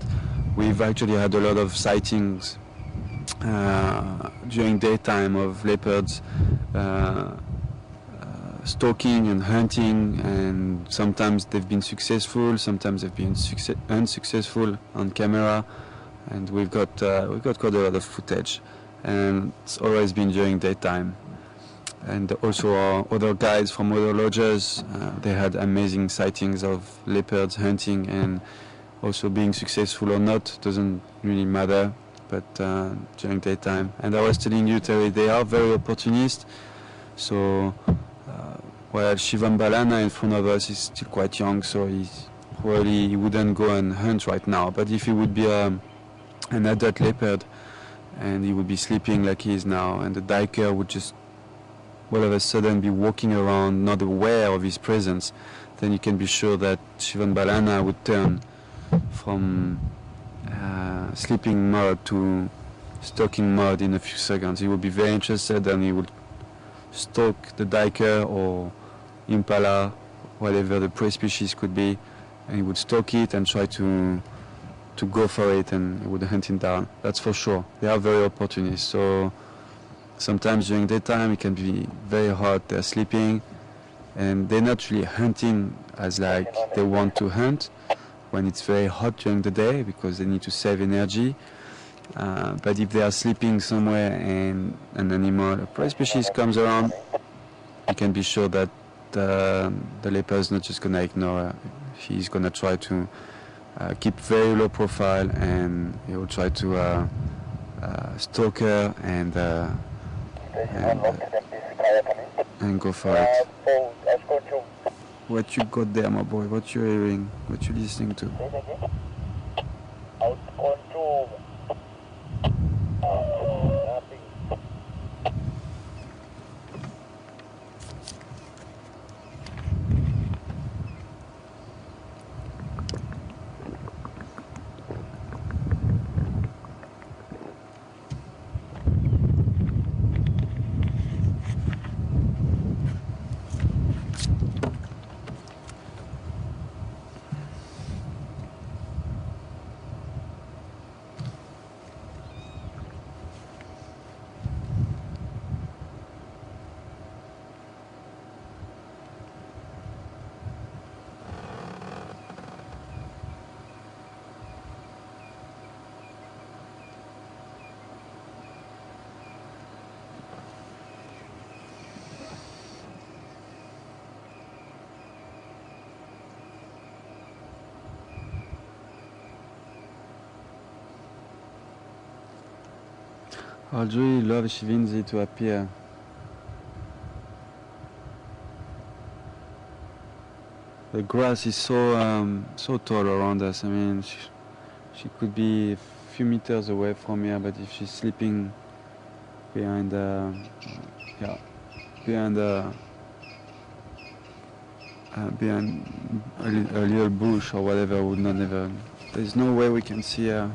we've actually had a lot of sightings during daytime of leopards stalking and hunting, and sometimes they've been successful, sometimes they've been unsuccessful on camera, and we've got quite a lot of footage, and it's always been during daytime. And also our other guides from other lodges, they had amazing sightings of leopards hunting, and also being successful or not doesn't really matter, but during daytime. And I was telling you, Terry, they are very opportunist, so well, Shivan Balana in front of us is still quite young, so he wouldn't go and hunt right now. But if he would be an adult leopard and he would be sleeping like he is now, and the diker would just all of a sudden be walking around not aware of his presence, then you can be sure that Shivan Balana would turn from sleeping mode to stalking mode in a few seconds. He would be very interested, and he would stalk the diker or impala, whatever the prey species could be, and he would stalk it and try to go for it, and he would hunt it down. That's for sure. They are very opportunist. So sometimes during daytime it can be very hot. They're sleeping, and they're not really hunting as like they want to hunt when it's very hot during the day because they need to save energy. But if they are sleeping somewhere and an animal, a prey species comes around, you can be sure that the leopard is not just going to ignore her. He's going to try to keep very low profile, and he will try to stalk her and go for it. What you got there, my boy? What you hearing? What you listening to? I'd really love Shivinzi to appear. The grass is so tall around us. I mean, she could be a few meters away from here, but if she's sleeping behind, behind behind a little bush or whatever, would not ever. There's no way we can see her.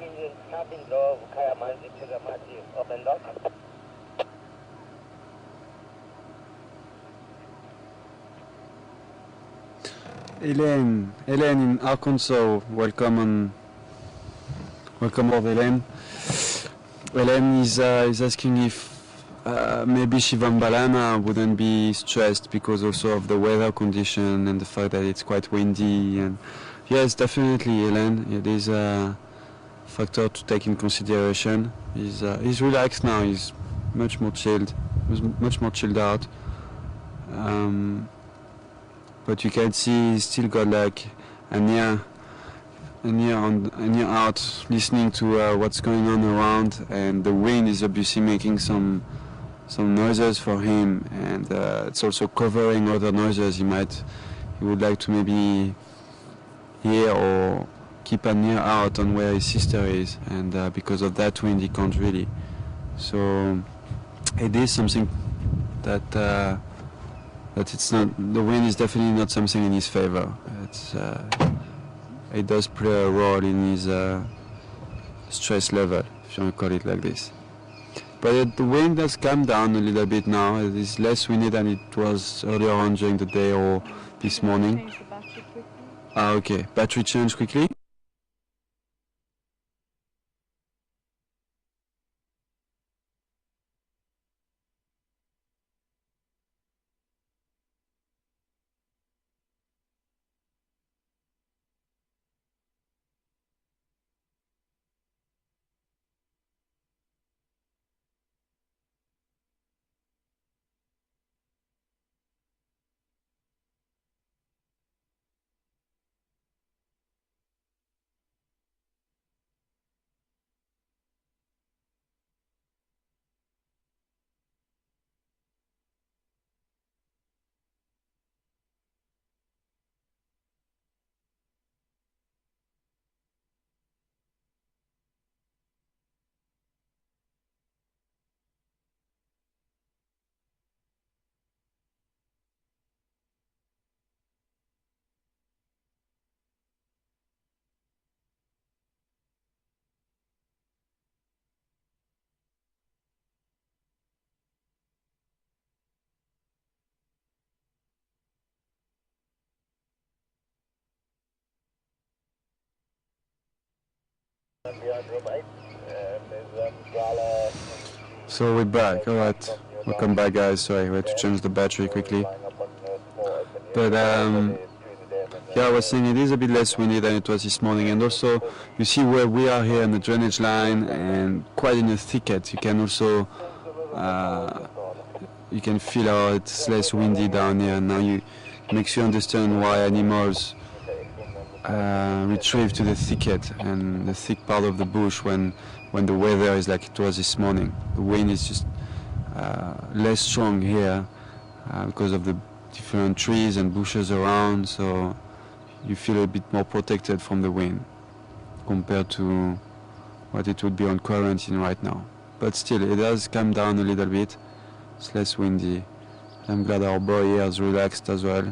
Engine starting drove kaya manzi piga maji open dock. Hélène in Arkansas, welcome aboard, Hélène. Hélène is asking if maybe Shivambalana wouldn't be stressed because also of the weather condition and the fact that it's quite windy. And yes, definitely, Hélène, it is a factor to take in consideration. He's relaxed now. He's much more chilled. He's much more chilled out. But you can see he's still got like an ear out, listening to what's going on around, and the wind is obviously making some noises for him, and it's also covering other noises he would like to maybe hear or keep an ear out on where his sister is, and because of that wind he can't really. So it is something that it's not, the wind is definitely not something in his favor. It does play a role in his stress level, if you want to call it like this. But the wind has calmed down a little bit now. It is less windy than it was earlier on during the day or this morning. Change the battery quickly. Okay, battery change quickly. Beyond room 8, there's Karula. So we're back. All right, welcome back, guys. Sorry, we had to change the battery quickly. But yeah, I was saying it is a bit less windy than it was this morning, and also you see where we are here in the drainage line and quite in a thicket. You can also you can feel how it's less windy down here. Now you makes you understand why animals retrieve to the thicket and the thick part of the bush when the weather is like it was this morning. The wind is just less strong here because of the different trees and bushes around, so you feel a bit more protected from the wind compared to what it would be on quarantine right now. But still, it has calmed down a little bit. It's less windy. I'm glad our boy here is relaxed as well.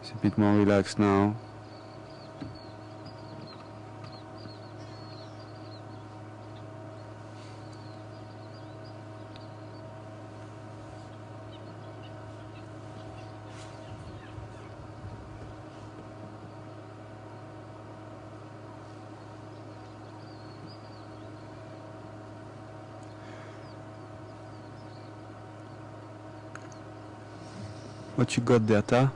He's a bit more relaxed now. What you got there, Ta?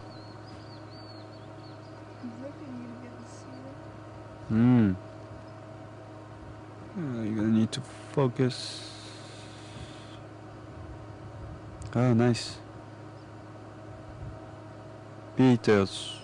I'm hoping you get to see it. You're gonna need to focus. Oh, nice. Beetles.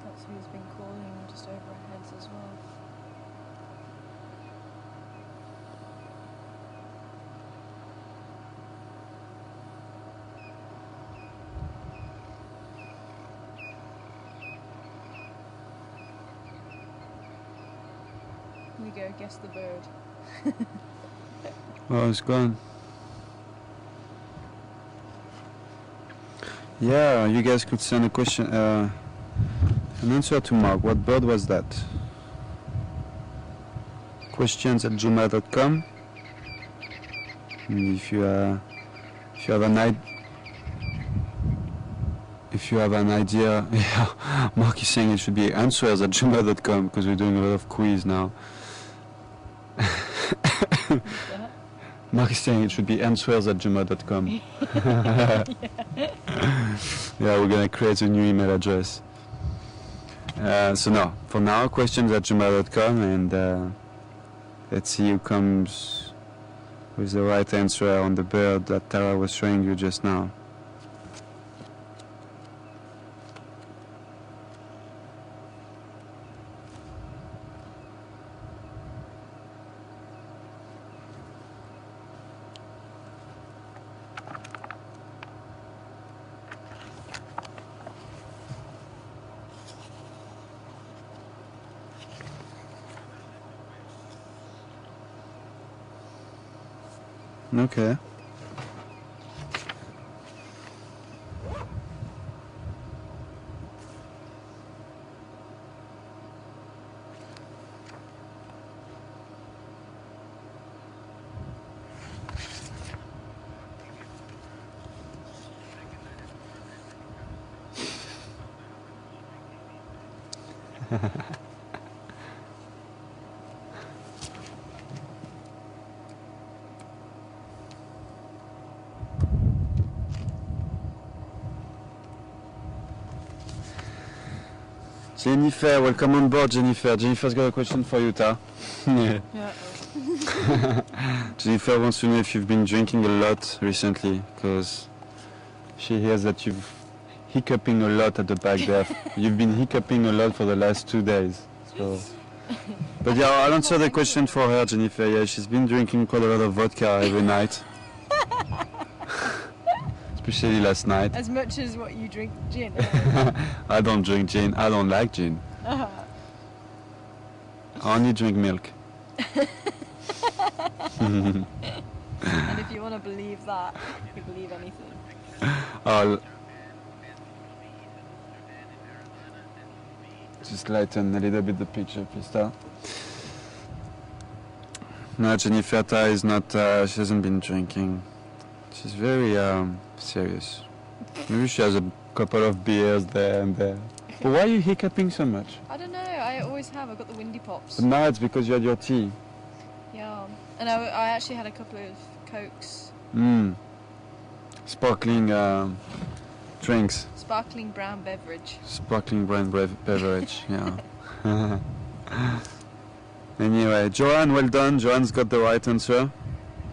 That's who's been calling just over our heads as well. Here we go, guess the bird. Oh, it's gone. Yeah, you guys could send a question, an answer to Mark. What bird was that? questions@gmail.com. And if you have an idea, yeah, Mark is saying it should be answers@gmail.com because we're doing a lot of quiz now. Mark is saying it should be answers@gmail.com. Yeah, we're gonna create a new email address. So no, for now, questions@gmail.com, and let's see who comes with the right answer on the bird that Tara was showing you just now. Okay. Jennifer, welcome on board, Jennifer. Jennifer's got a question for you, Ta. Yeah. Jennifer wants to know if you've been drinking a lot recently, because she hears that you've hiccuping a lot at the back there. You've been hiccuping a lot for the last 2 days. So But yeah, I'll answer the question for her, Jennifer. Yeah, she's been drinking quite a lot of vodka every night. Especially last night. As much as what you drink gin. I don't drink gin. I don't like gin. I only drink milk. And if you want to believe that, you can believe anything. I'll just lighten a little bit the picture, Krista. No, Jennifer is not, she hasn't been drinking. She's very serious. Maybe she has a couple of beers there and there. But why are you hiccuping so much? I don't know, I always have. I've got the windy pops. But now it's because you had your tea. Yeah. And I actually had a couple of Cokes. Sparkling drinks. Sparkling brown beverage. Sparkling brown beverage, yeah. Anyway, Joanne, well done. Joanne's got the right answer.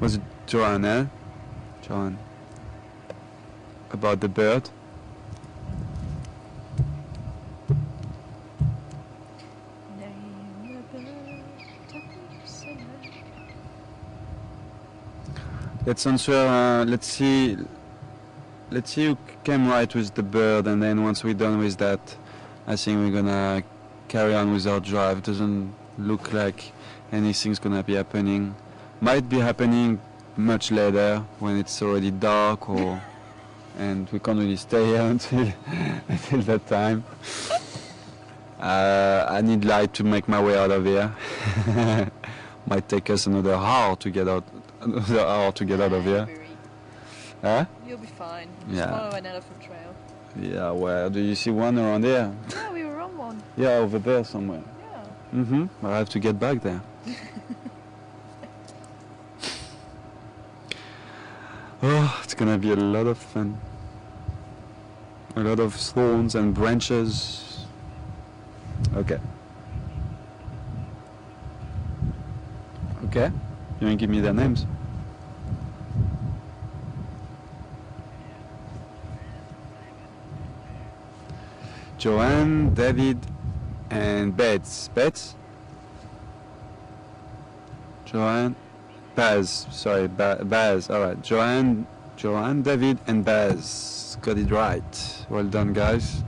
Was it Joanne, eh? Joanne. About the bird. Let's answer, let's see who came right with the bird, and then once we're done with that, I think we're gonna carry on with our drive. Doesn't look like anything's gonna be happening. Might be happening much later when it's already dark, or and we can't really stay here until that time. I need light to make my way out of here. Might take us another hour to get out. Of here. Huh? You'll be fine. Yeah. Just follow an elephant trail. Yeah, where do you see one around here? Yeah, we were on one. Yeah, over there somewhere. Yeah. I have to get back there. Oh, it's gonna be a lot of fun. A lot of thorns and branches. Okay. Okay. You want to give me their names? Joanne, David, and Bets. Bets? Joanne, Baz. Sorry, Baz. All right. Joanne, David, and Baz. Got it right. Well done, guys.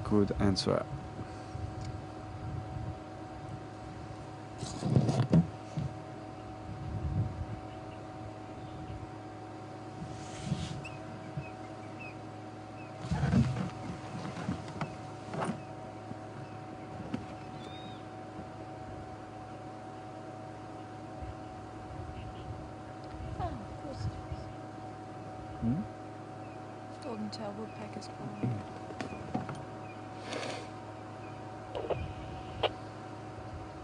Good answer. Golden tail woodpecker's call.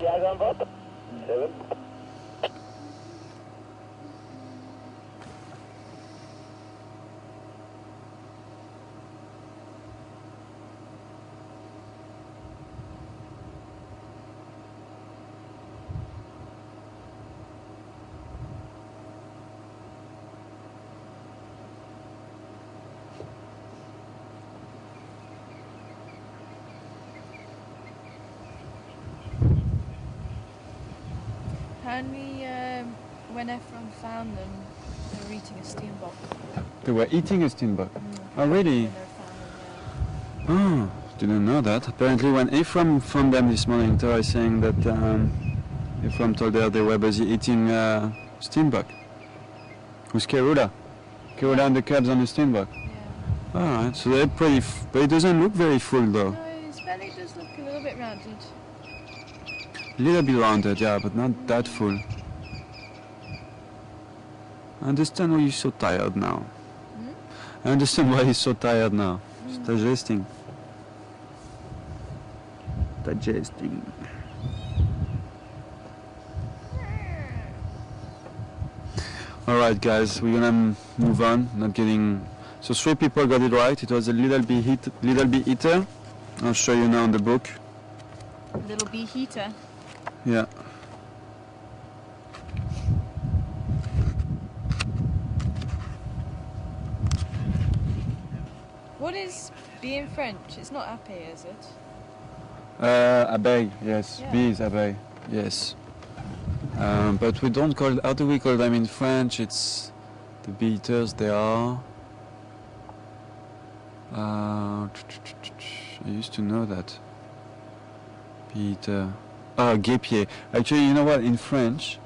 Yeah, I'm 7. Apparently, when Ephraim found them, they were eating a steenbok. They were eating a steenbok. Oh, really? When they found them, Oh, didn't know that. Apparently, when Ephraim found them this morning, Tara is saying that Ephraim told her they were busy eating steenbok with Karula. Karula and the cubs on the steenbok. yeah. All right, so they're pretty, but it doesn't look very full though. No, his belly does look a little bit rounded. A little bit rounded, yeah, but not that full. I understand why he's so tired now. I understand why he's so tired now. He's digesting. Alright guys, we're gonna move on, not getting... So 3 people got it right. It was a little bee eater. I'll show you now in the book. Little bee heater. Yeah. What is bee in French? It's not happy, is it? Abeille, yes. Yeah. Bee is abeille, yes. But we don't call, how do we call them in French? It's the bee eaters, they are... I used to know that. Bee eater. Ah, guêpier. Actually, you know what? In French,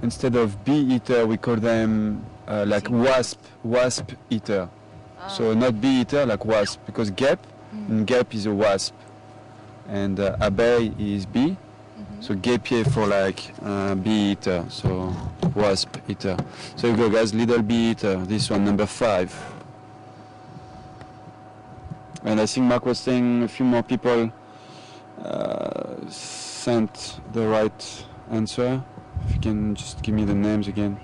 instead of bee eater, we call them like wasp eater. So not bee eater, like wasp, because guêpe, and guêpe is a wasp, and abeille is bee. So guêpier for like bee eater, so wasp eater. So you go guys, little bee eater, this one, number 5. And I think Mark was saying a few more people sent the right answer. If you can just give me the names again.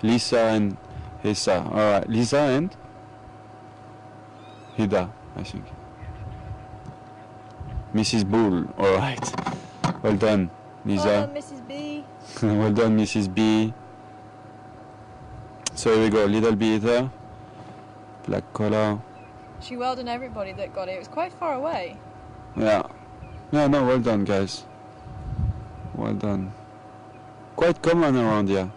Lisa and Hesa. Alright, Lisa and Hida, I think. Mrs. Bull, alright. Well done, Lisa. Well done, Mrs. B. Well done, Mrs. B. So here we go, little bee eater, black collar. She well done everybody that got it. It was quite far away. Yeah. Yeah, no, well done, guys. Well done. Quite common around here.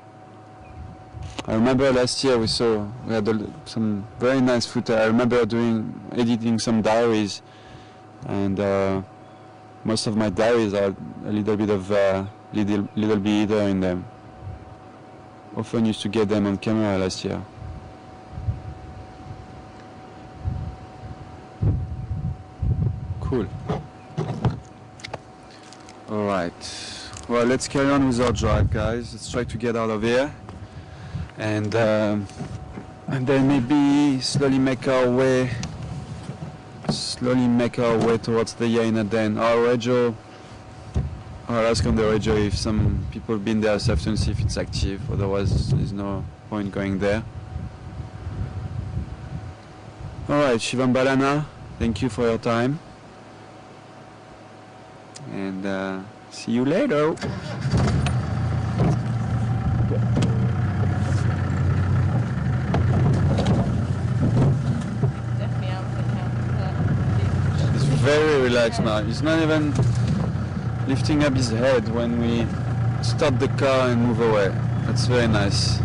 I remember last year we had some very nice footage. I remember editing some diaries, and most of my diaries are a little bit of little bee eater in them. Often used to get them on camera last year. Cool. Alright. Well, let's carry on with our drive, guys. Let's try to get out of here. And then maybe slowly make our way towards the Jaina Den. I'll ask on the radio if some people have been there this afternoon, see if it's active. Otherwise, there's no point going there. Alright, Shivam Balana, thank you for your time. And see you later. He's very relaxed now. He's not even lifting up his head when we start the car and move away. That's very nice.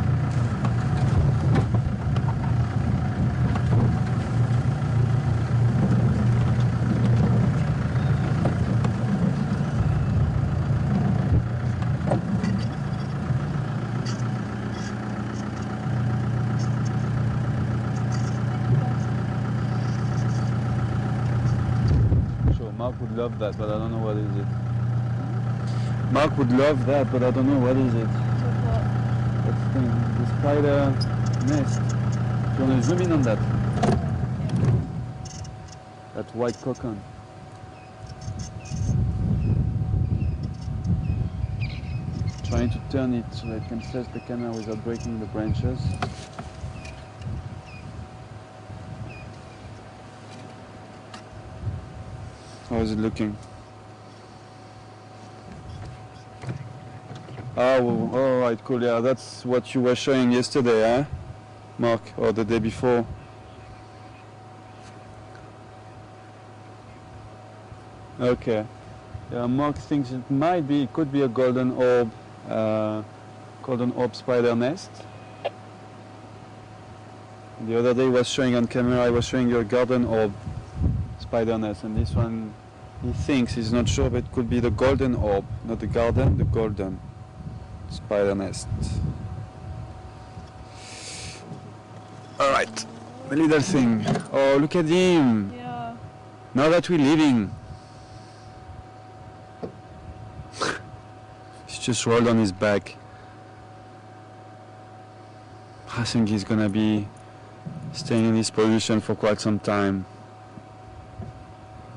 Mark would love that, but I don't know what is it. Mark would love that, but I don't know what is it. That thing, the spider nest. Do you want to zoom in on that? That white cocoon. Trying to turn it so that I can face the camera without breaking the branches. How is it looking? Oh, all right, cool. Yeah, that's what you were showing yesterday, eh, Mark, or the day before. Okay. Yeah, Mark thinks it could be a golden orb spider nest. The other day I was showing on camera, I was showing you a golden orb spider nest, and this one he thinks, he's not sure, but it could be the golden orb, not the garden, the golden spider nest. Alright, the little thing. Oh, look at him! Yeah. Now that we're leaving. He's just rolled on his back. I think he's gonna be staying in this position for quite some time.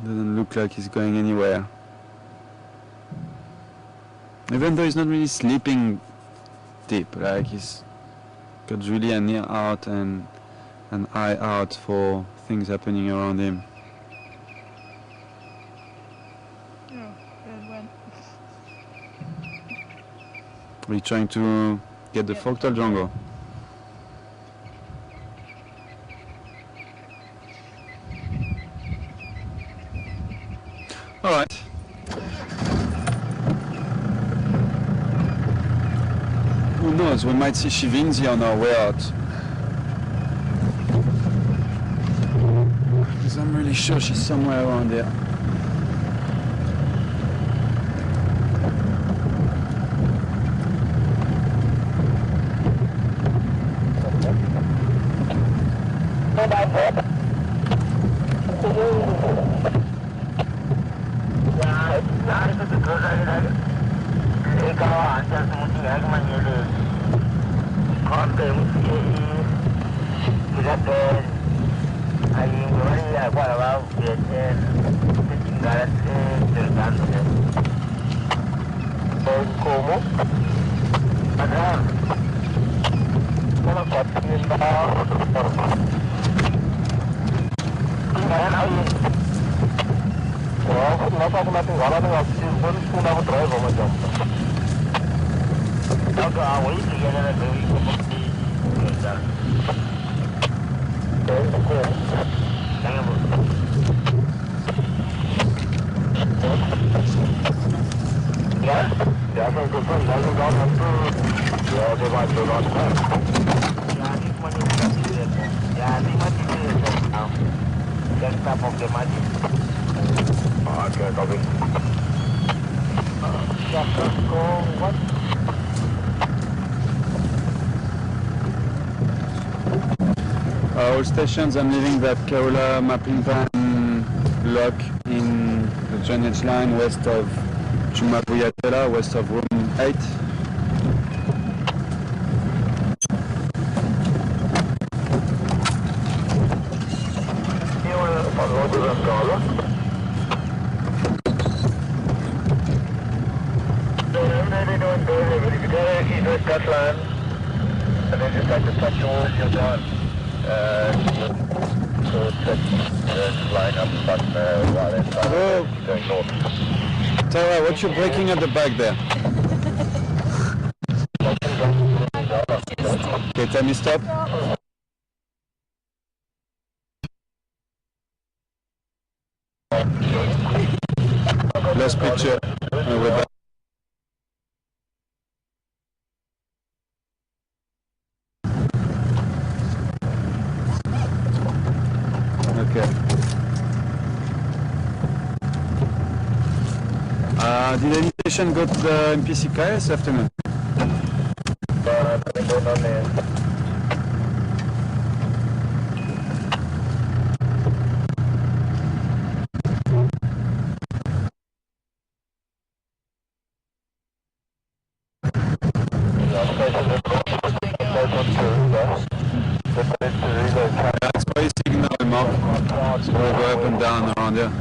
Doesn't look like he's going anywhere. Even though he's not really sleeping deep, like he's got really an ear out and an eye out for things happening around him. Oh, good one. Are you trying to get the fractal jungle? All right. Who knows? We might see Shivinzi on our way out. Because I'm really sure she's somewhere around here. All stations, I'm leaving that Karula mapping van lock in the drainage line west of Chumabuyatela, west of room 8. And then just like to touch yours, you're done. So it's flying up the button right inside. Oh. Going north. Tara, what you breaking at the back there? Okay, tell me stop. Last picture. We're back. Okay. Did any patient go to the MPCK this afternoon? Nothing going on there. That's probably signal, Mark. So we'll go up and down around here.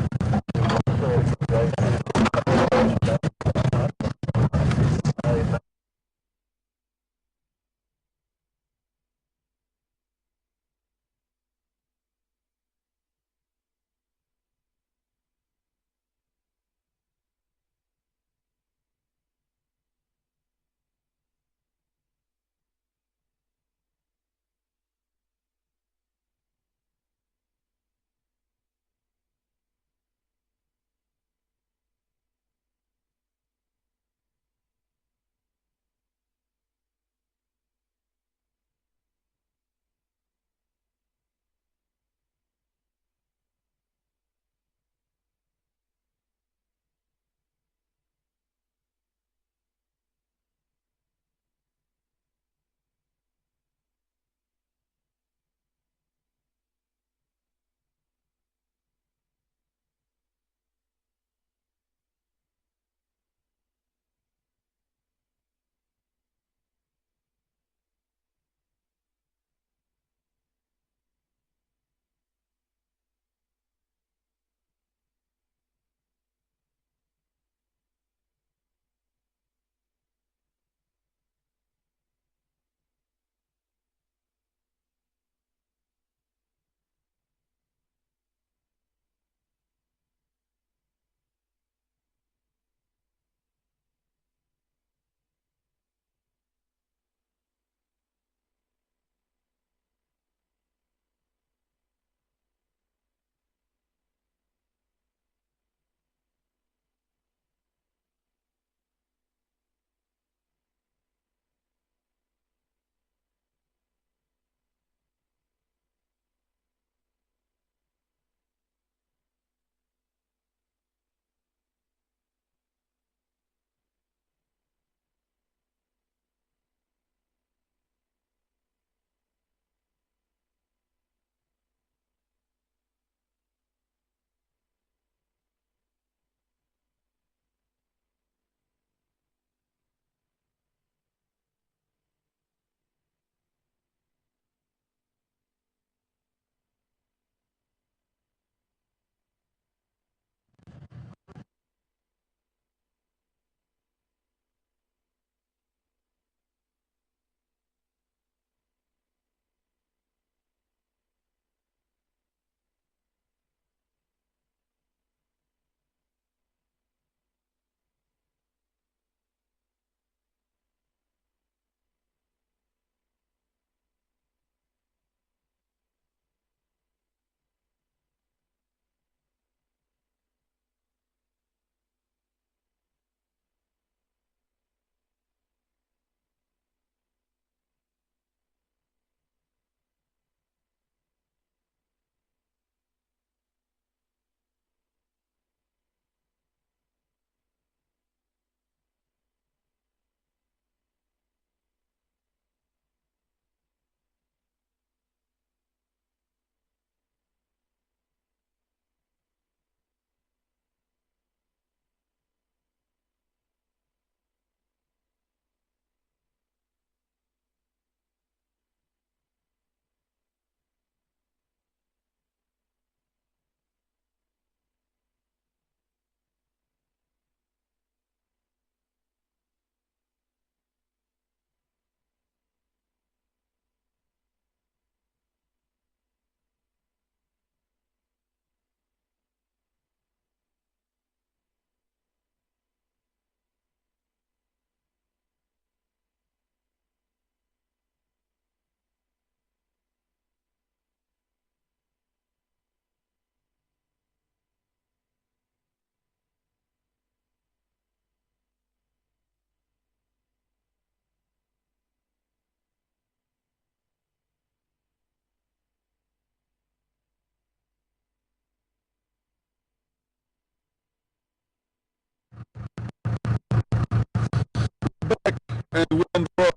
back and we're on the road.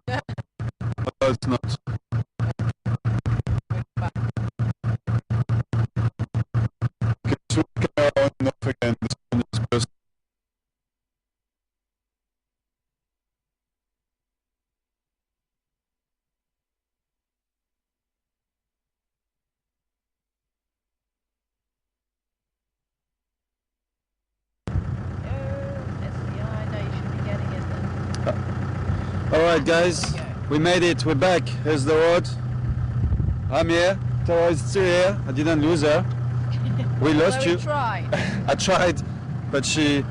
Yeah. No, it's not. Okay, so camera on and off again. This one is just FBI, no, you should be getting it then. Alright guys, we made it, we're back. Here's the road. I'm here, Tara is still here. I didn't lose her. We lost Although you. we tried. I tried, but she's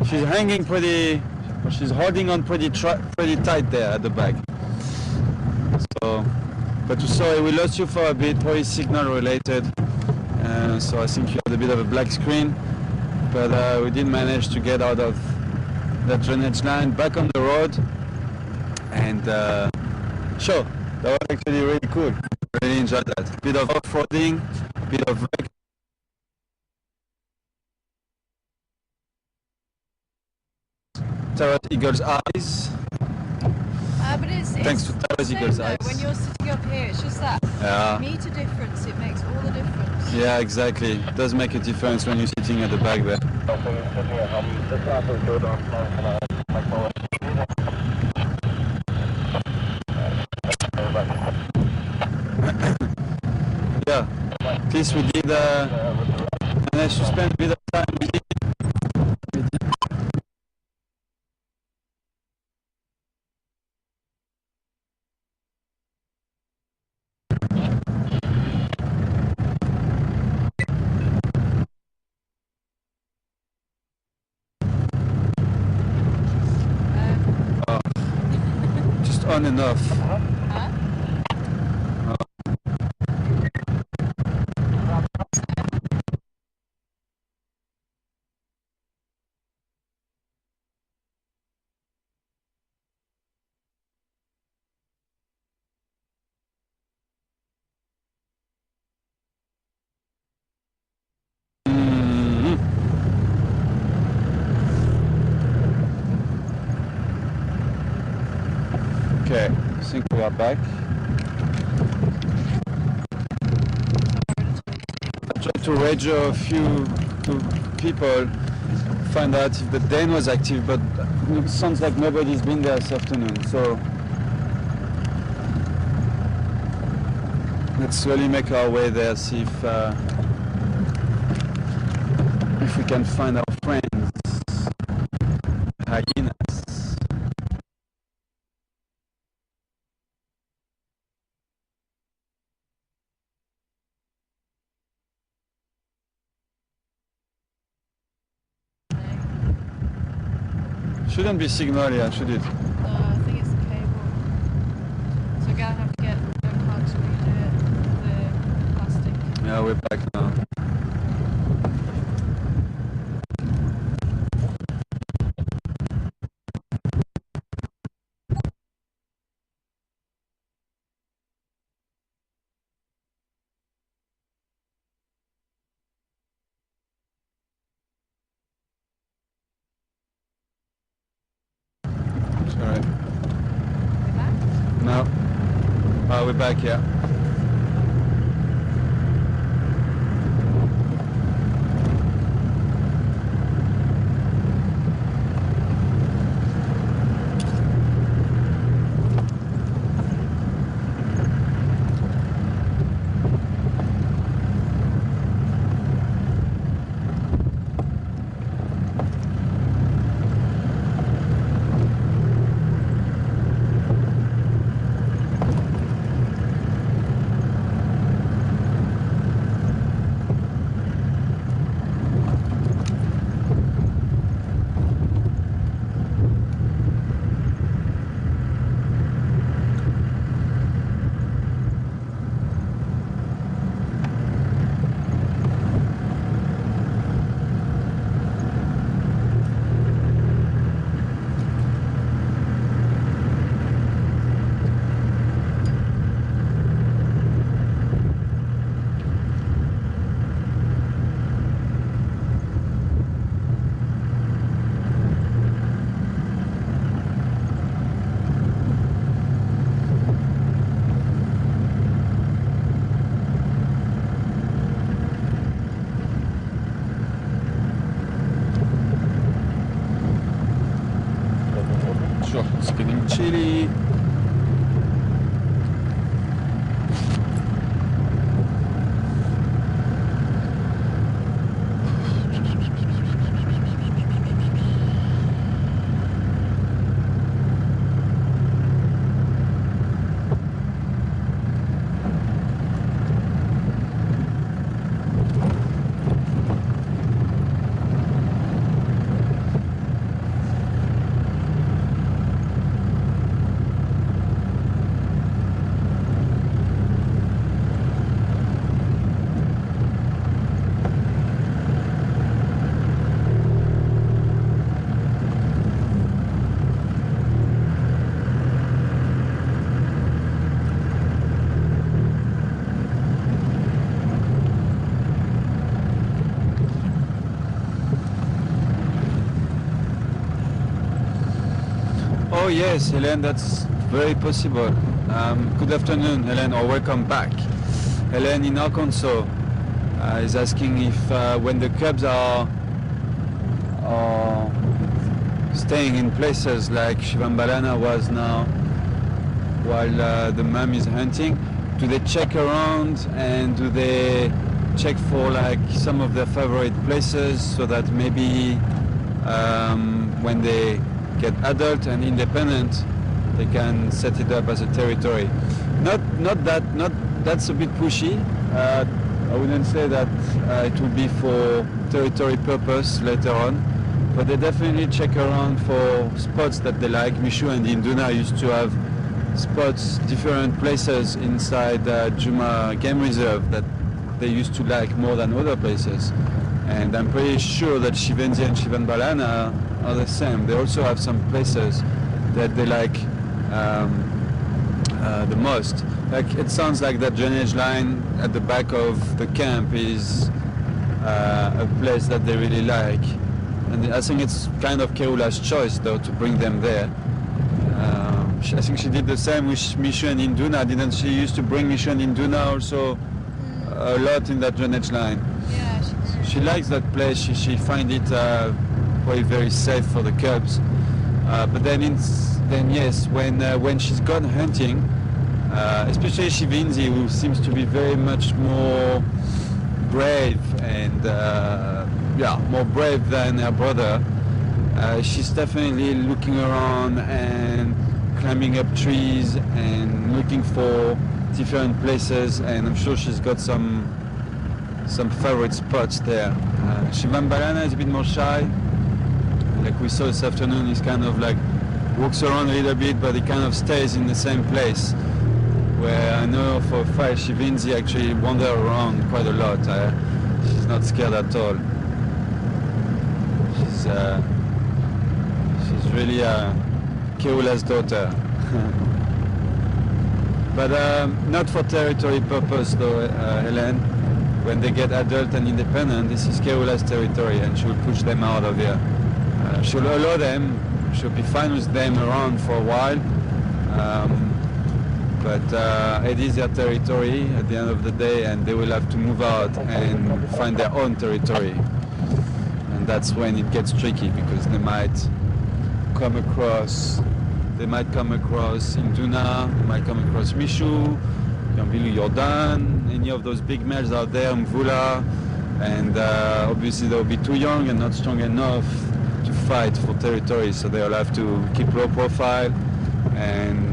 hanging pretty, she's holding on pretty tight there at the back. So, but sorry, we lost you for a bit, probably signal related. So I think you had a bit of a black screen, but we did manage to get out of that drainage line, back on the road, and sure, that was actually really cool. Really enjoyed that. Bit of off-roading, bit of wreck. Tara's eagle's eyes. But Thanks to Tara's same eagle's though, eyes. when you're sitting up here, it's just that Yeah. meter difference. It makes all the difference. Yeah, exactly. It does make a difference when you're sitting at the back there. Yeah, at least we did manage to spend a bit of time with it. Just on and off. Huh? Mhm. Okay, I think we are back. I tried to radio a few to people, find out if the den was active, but it sounds like nobody's been there this afternoon. So let's slowly make our way there, see if we can find our friends, hyenas. Shouldn't be signal here, should it? No, I think it's the cable. So we're gonna have to get the car to redo it. The plastic. Yeah, we're back now. Sorry. We're back. No. We're back, yeah. yes, Helen, that's very possible. Good afternoon, Helen, or welcome back. Helen in Arkansas is asking if when the cubs are staying in places like Shivambalana was now, while the mom is hunting, do they check around and do they check for like some of their favorite places so that maybe when they get adult and independent they can set it up as a territory? That's a bit pushy. I wouldn't say that it will be for territory purpose later on, but they definitely check around for spots that they like. Mishu and Induna used to have spots, different places inside Juma Game Reserve that they used to like more than other places. And I'm pretty sure that Shivenzi and Shivanbalana are the same. They also have some places that they like the most. Like, it sounds like that drainage line at the back of the camp is a place that they really like. And I think it's kind of Karula's choice though to bring them there. I think she did the same with Mishu and Induna, didn't she? Used to bring Mishu and Induna also a lot in that drainage line. Yeah, She likes that place. She finds it probably very safe for the cubs. But then yes, when she's gone hunting, especially Shivinzi, who seems to be very much more brave and more brave than her brother, she's definitely looking around and climbing up trees and looking for different places, and I'm sure she's got some favorite spots there. Shivambalana is a bit more shy. Like we saw this afternoon, he's kind of like walks around a little bit, but he kind of stays in the same place. Where I know for a fact Shivinzi actually wanders around quite a lot. She's not scared at all. She's really Karula's daughter. But not for territory purpose though, Helen. When they get adult and independent, this is Karula's territory and she will push them out of here. She'll allow them, she'll be fine with them around for a while. But it is their territory at the end of the day, and they will have to move out and find their own territory. And that's when it gets tricky, because they might come across Induna, they might come across Mishu, Yambilu Jordan, any of those big males out there, Mvula, and obviously they'll be too young and not strong enough to fight for territory, so they'll have to keep low profile and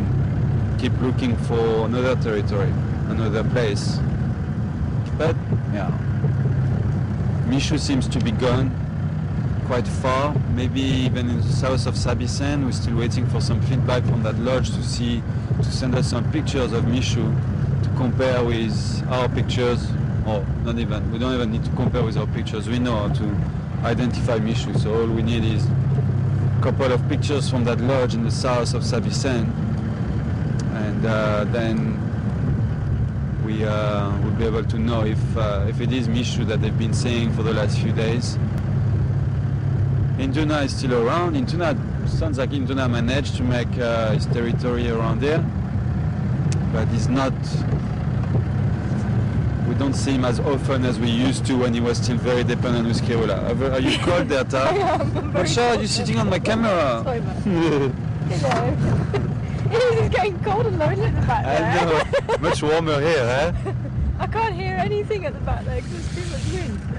keep looking for another territory, another place. But yeah, Mishu seems to be gone quite far, maybe even in the south of Sabisen. We're still waiting for some feedback from that lodge to send us some pictures of Mishu to compare with our pictures, or not even, we don't even need to compare with our pictures, we know how to identify Mishu, so all we need is a couple of pictures from that lodge in the south of Sabisen, and then we will be able to know if it is Mishu that they've been seeing for the last few days. Induna is still around. Sounds like Induna managed to make his territory around there, but he's not. We don't see him as often as we used to when he was still very dependent with Karula. Are you cold there, Ta? I am. What are you sitting on my camera? Sorry, man. Hello. It's getting cold and lonely at the back there. I know. Much warmer here, eh? I can't hear anything at the back there because there's too much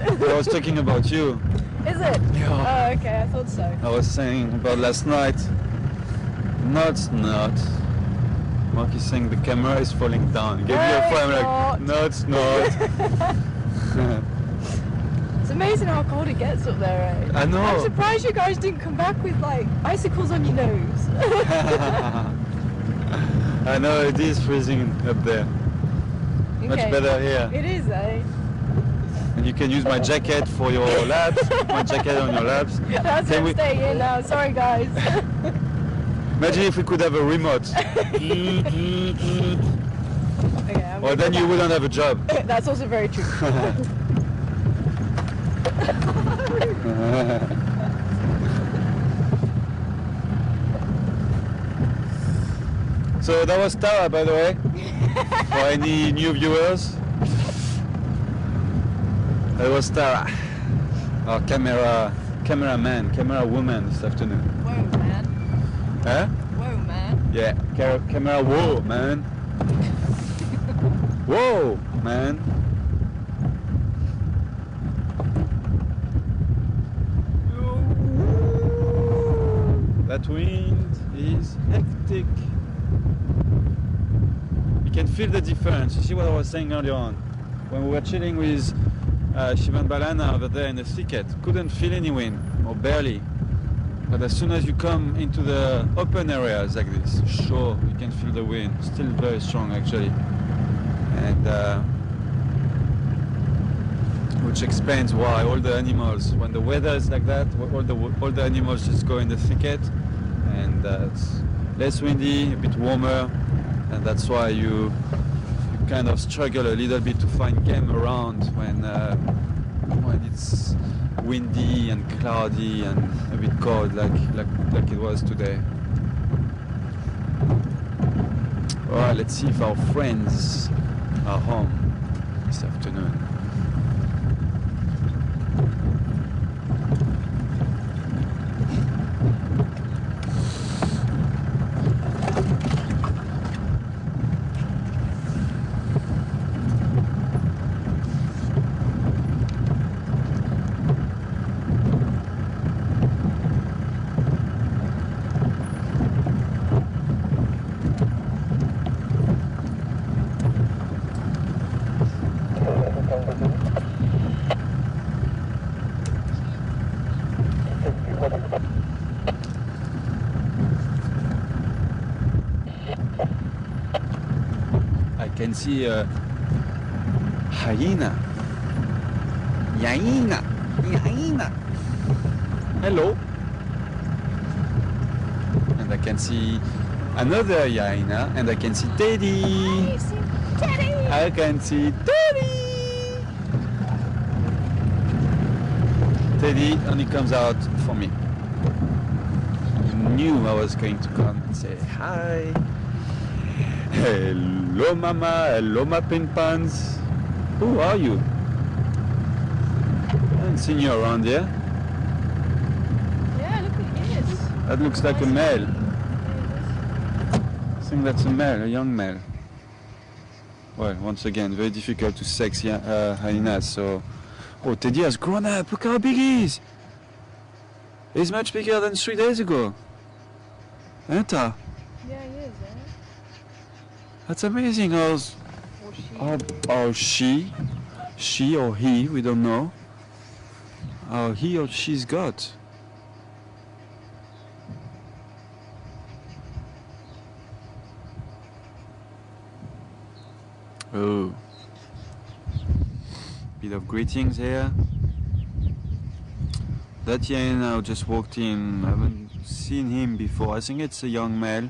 wind. I was talking about you. Is it? Yeah. Oh, okay, I thought so. I was saying about last night. No, it's not. Mark is saying the camera is falling down. He gave me a phone. I'm like, no, it's not. It's amazing how cold it gets up there, eh? I know. I'm surprised you guys didn't come back with like icicles on your nose. I know, it is freezing up there. Okay. Much better here. It is, eh? And you can use my jacket for your laps. My jacket on your laps. That's Can why we- I'm staying here now. Sorry, guys. Imagine if we could have a remote. Okay, Well, then you wouldn't have a job. That's also very true. So that was Tara, by the way, for any new viewers. That was Tara, our cameraman, camera woman this afternoon. Whoa, man. Huh? Whoa, man. Yeah, camera, whoa, man. Whoa, man. That wind is hectic. You can feel the difference. You see what I was saying earlier on? When we were chilling with Shivan Balana over there in the thicket, couldn't feel any wind, or barely. But as soon as you come into the open areas like this, sure, you can feel the wind. Still very strong actually. And which explains why all the animals, when the weather is like that, all the animals just go in the thicket, and it's less windy, a bit warmer, and that's why you kind of struggle a little bit to find game around when it's windy and cloudy and a bit cold like it was today. Alright, let's see if our friends are home this afternoon. I can see a hyena. Hyena. Hello. And I can see another hyena, and I can see Teddy. I can see Teddy. Teddy only comes out for me. He knew I was going to come and say hi. Hello mama, hello my pin pants. Who are you? I haven't seen you around here. Yeah, look at his ears. That looks like a male. I think that's a male, a young male. Well, once again, very difficult to sex hyenas, so... Oh, Teddy has grown up, look how big he is! He's much bigger than 3 days ago. Ain't he? Yeah, he is, eh? That's amazing. Or she. She or he, we don't know. How he or she's got. Oh. Bit of greetings here. That hyena who just walked in, I haven't seen him before. I think it's a young male.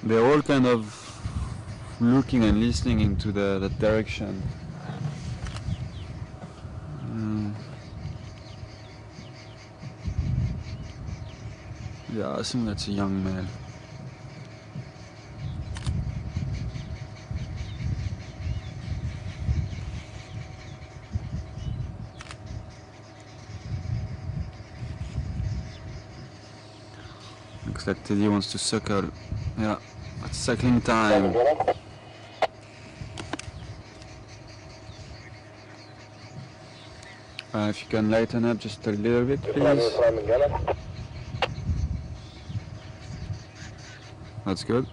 They're all kind of looking and listening into that direction. Yeah, I think that's a young male. Looks like Teddy wants to suckle. Yeah, it's suckling time. If you can lighten up just a little bit, please. That's good.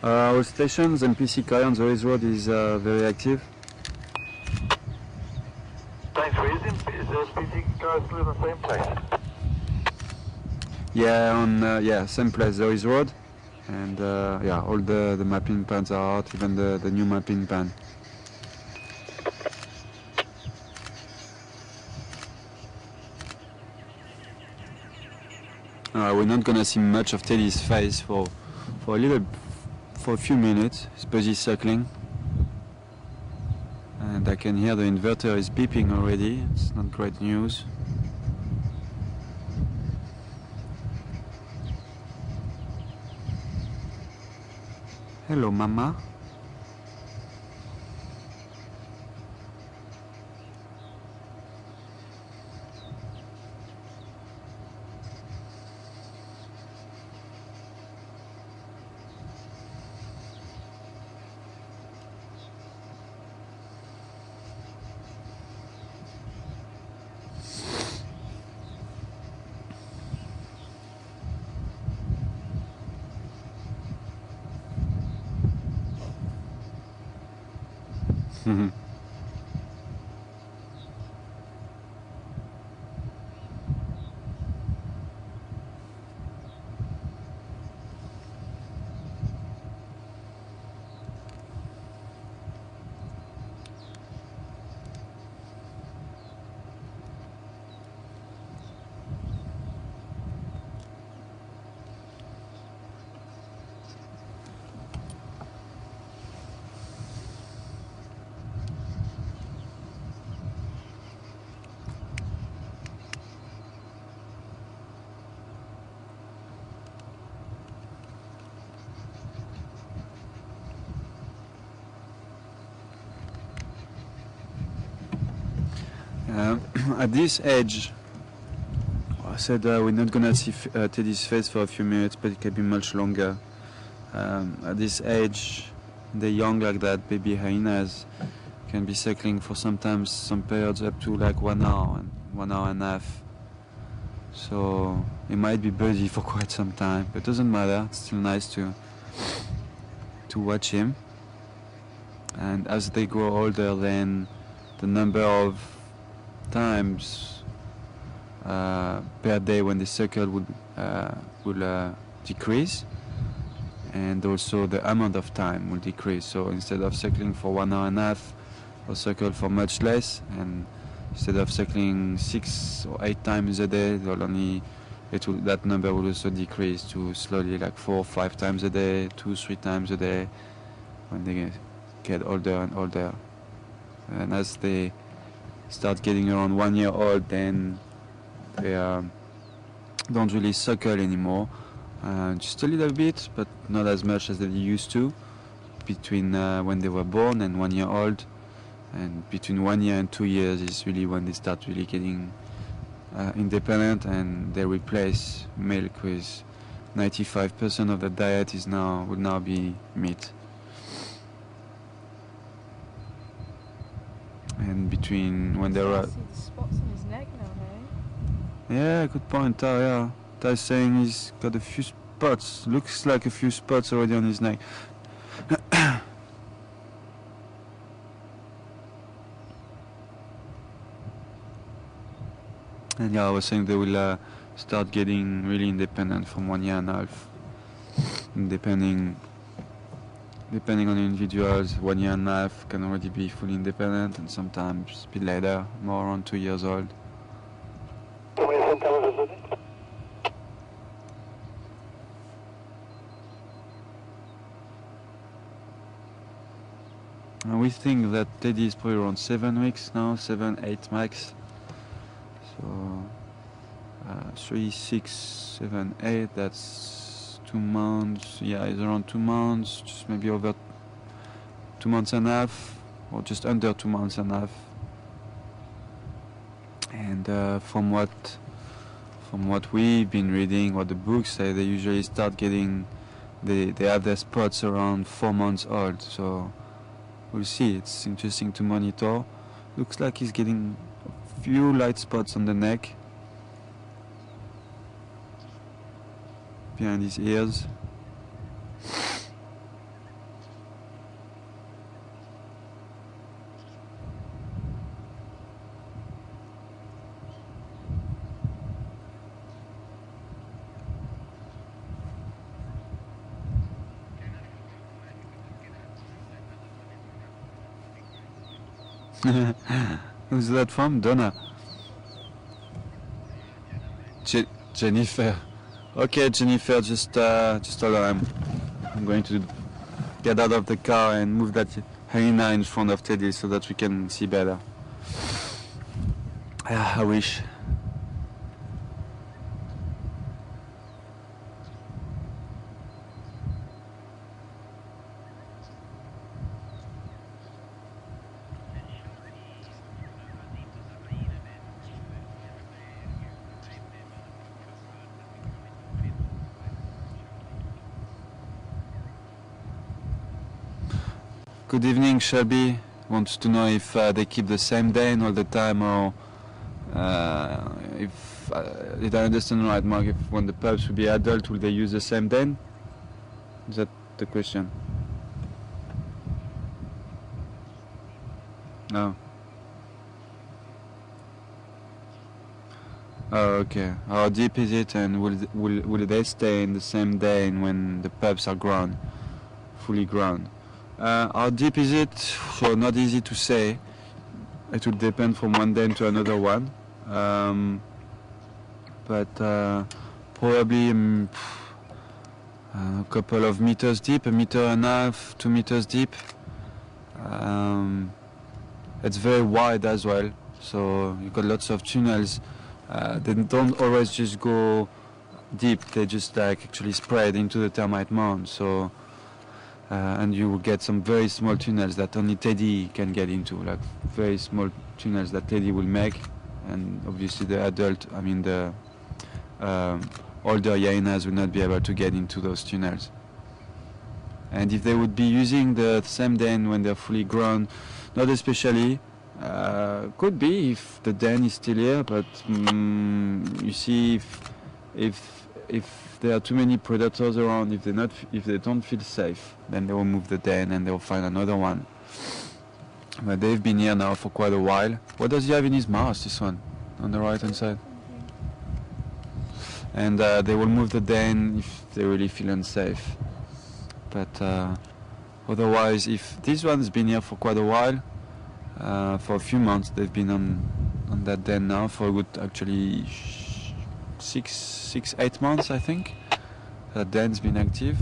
All stations and PCK on the race road is very active. Thanks for using. Is the PC car still in the same place? Yeah, on same place, the race road, and yeah, all the mapping pans are out, even the new mapping pan. We're not gonna see much of Teddy's face for a few minutes. He's busy circling, and I can hear the inverter is beeping already. It's not great news. Hello, Mama. At this age, I said we're not gonna see Teddy's face for a few minutes, but it can be much longer. At this age, they're young like that, baby hyenas can be cycling for sometimes some periods up to like 1 hour and 1 hour and a half. So it might be busy for quite some time, but it doesn't matter. It's still nice to watch him. And as they grow older, then the number of times per day when the circle will decrease, and also the amount of time will decrease. So instead of cycling for 1 hour and a half, we'll cycle for much less, and instead of cycling 6 or 8 times a day, that number will also decrease to slowly like 4 or 5 times a day, 2 or 3 times a day when they get older and older. And as they start getting around 1 year old, then they don't really cycle anymore. Just a little bit, but not as much as they used to, between when they were born and 1 year old. And between 1 year and 2 years is really when they start really getting independent, and they replace milk with 95% of the diet would now be meat. And between when they were... See the spots on his neck now, hey? Yeah, good point, Tao, yeah. Tao's saying he's got a few spots, looks like a few spots already on his neck. And yeah, I was saying they will start getting really independent from 1 year and a half. And depending on the individuals, 1 year and a half can already be fully independent, and sometimes a bit later, more around 2 years old. And we think that Teddy is probably around 7 weeks now, 7, 8 max. So 3, 6, 7, 8, that's 2 months. Yeah, it's around 2 months, just maybe over 2 months and a half, or just under 2 months and a half. And from what we've been reading, what the books say, they usually start getting, they have their spots around 4 months old. So we'll see. It's interesting to monitor. Looks like he's getting a few light spots on the neck, behind his ears. Who's that from? Donna. Jennifer. Okay, Jennifer, just hold on. I'm going to get out of the car and move that hyena in front of Teddy so that we can see better. I wish. Good evening, Shelby. Wants to know if they keep the same den all the time, or if did I understand right, Mark? If when the pups will be adult, will they use the same den? Is that the question? No. Oh, okay. How deep is it, and will they stay in the same den when the pups are grown, fully grown? How deep is it? So not easy to say. It will depend from one den to another one. But probably a couple of meters deep, 1.5 meters, 2 meters deep. It's very wide as well, so you've got lots of tunnels. They don't always just go deep, they just like actually spread into the termite mound. So and you will get some very small tunnels that only Teddy can get into, like very small tunnels that Teddy will make, and obviously the older hyenas will not be able to get into those tunnels. And if they would be using the same den when they're fully grown, not especially. Could be if the den is still here, but you see, if there are too many predators around, if they don't feel safe, then they will move the den and they will find another one. But they've been here now for quite a while. What does he have in his mouth? This one, on the right hand side. And they will move the den if they really feel unsafe. But otherwise, if this one's been here for quite a while, for a few months, they've been on that den now for a good, actually 6-8 months, I think. That den's been active.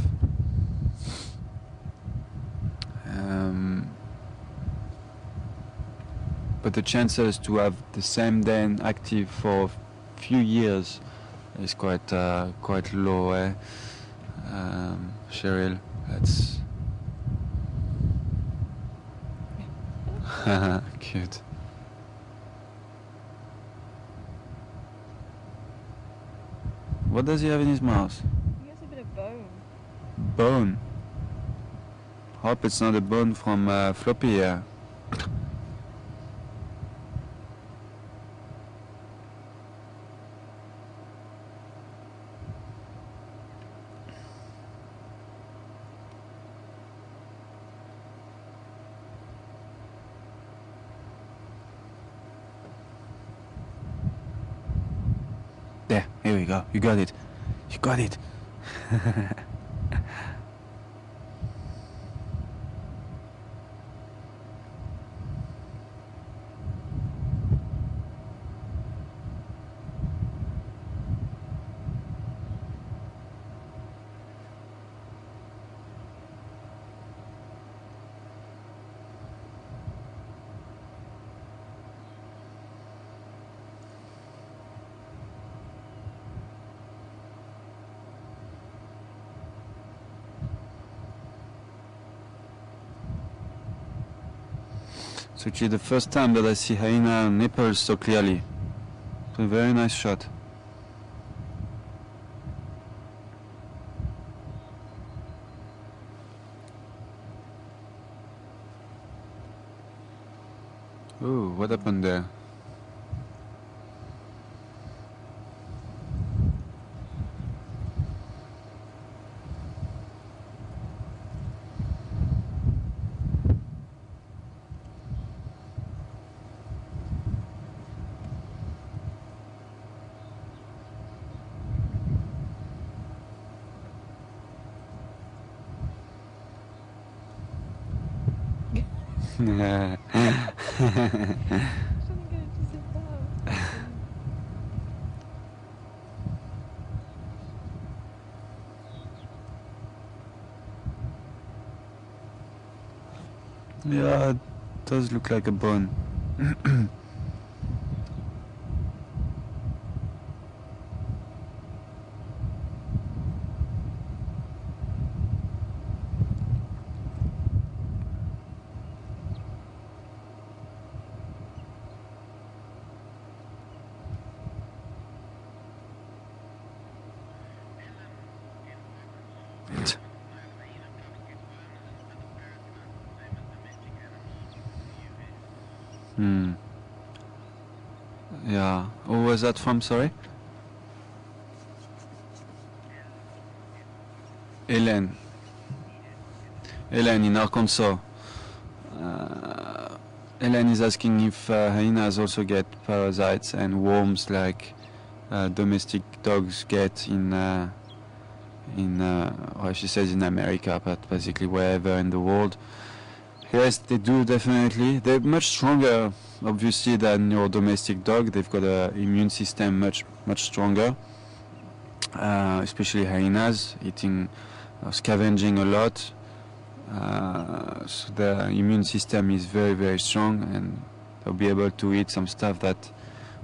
But the chances to have the same den active for a few years is quite low, eh? Cheryl, that's cute. What does he have in his mouth? He has a bit of bone. Bone. Hope it's not a bone from Floppy here. There, here we go. You got it. You got it. It's actually the first time that I see hyena nipples so clearly. It's a very nice shot. Ooh, what happened there? I'm going to sit down. Yeah, it does look like a bone. Hmm. Yeah. Who was that from? Sorry. Hélène. Hélène in Arkansas. Hélène is asking if hyenas also get parasites and worms like domestic dogs get in well, she says in America, but basically wherever in the world. Yes, they do definitely. They're much stronger, obviously, than your domestic dog. They've got an immune system much stronger, especially hyenas, eating, scavenging a lot. So the immune system is very strong, and they'll be able to eat some stuff that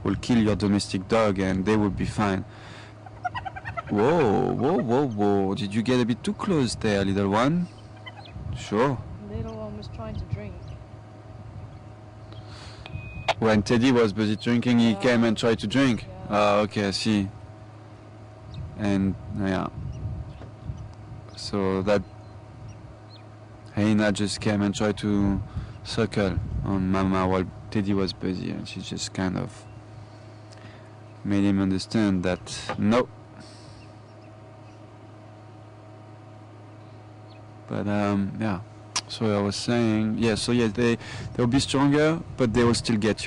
will kill your domestic dog, and they will be fine. Whoa! Did you get a bit too close there, little one? Sure. Little one was trying to drink. When Teddy was busy drinking, he Yeah. came and tried to drink. Yeah. Ah, okay, I see. And yeah, so that hyena just came and tried to suckle on Mama while Teddy was busy, and she just kind of made him understand that no. But yeah. So I was saying, yeah. So yeah, they'll be stronger, but they will still get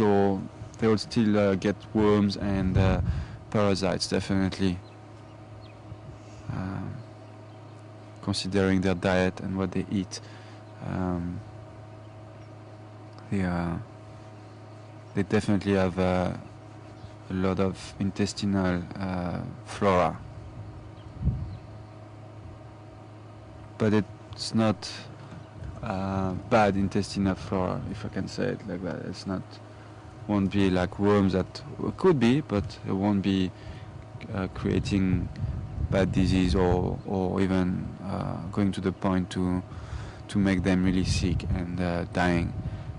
get worms and parasites definitely. Considering their diet and what they eat, they definitely have a lot of intestinal flora, but it's not bad intestinal flora, if I can say it like that. It's not, won't be like worms that could be, but it won't be creating bad disease or even going to the point to make them really sick and dying.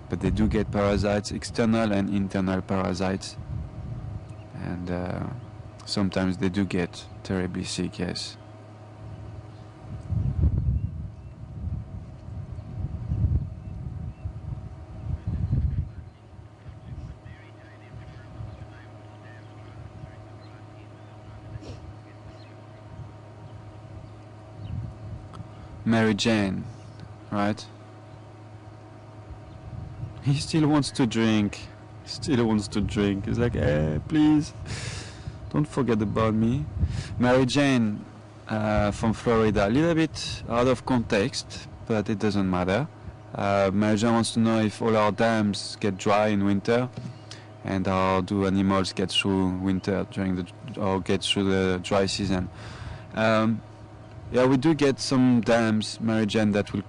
But they do get parasites, external and internal parasites, and sometimes they do get terribly sick, yes. Mary Jane, right? He still wants to drink. He's like, please, don't forget about me. Mary Jane from Florida, a little bit out of context, but it doesn't matter. Mary Jane wants to know if all our dams get dry in winter, and how do animals get through winter or get through the dry season. Yeah, we do get some dams, Mary Jane, that will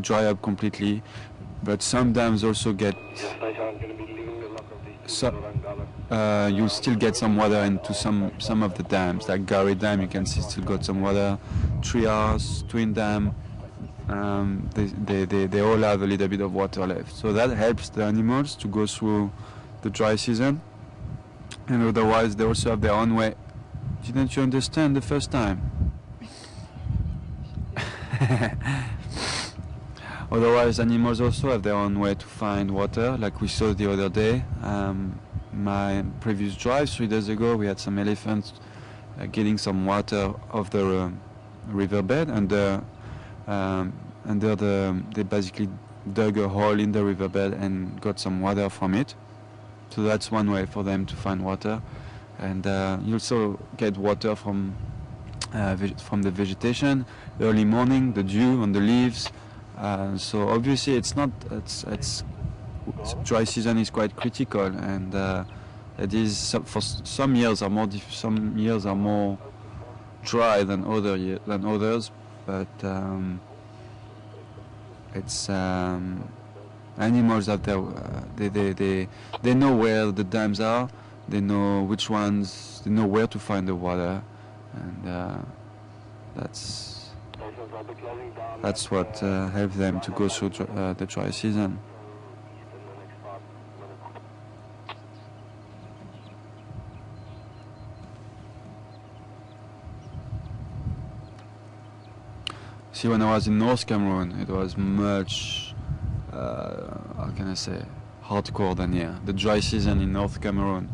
dry up completely, but some dams also get. So, you'll still get some water into some of the dams, like Gary Dam. You can still got some water. Trias, Twin Dam, they all have a little bit of water left. So that helps the animals to go through the dry season, and otherwise they also have their own way. Didn't you understand the first time? Otherwise, animals also have their own way to find water, like we saw the other day. My previous drive 3 days ago, we had some elephants getting some water off the riverbed, and they basically dug a hole in the riverbed and got some water from it. So that's one way for them to find water, and you also get water from the vegetation, early morning, the dew on the leaves. So obviously it's dry season is quite critical, and it is some years are more dry than others, but it's animals out there. They know where the dams are. They know which ones. They know where to find the water, and that's what helps them to go through the dry season. See, when I was in North Cameroon, it was much, how can I say, hardcore than here. The dry season in North Cameroon,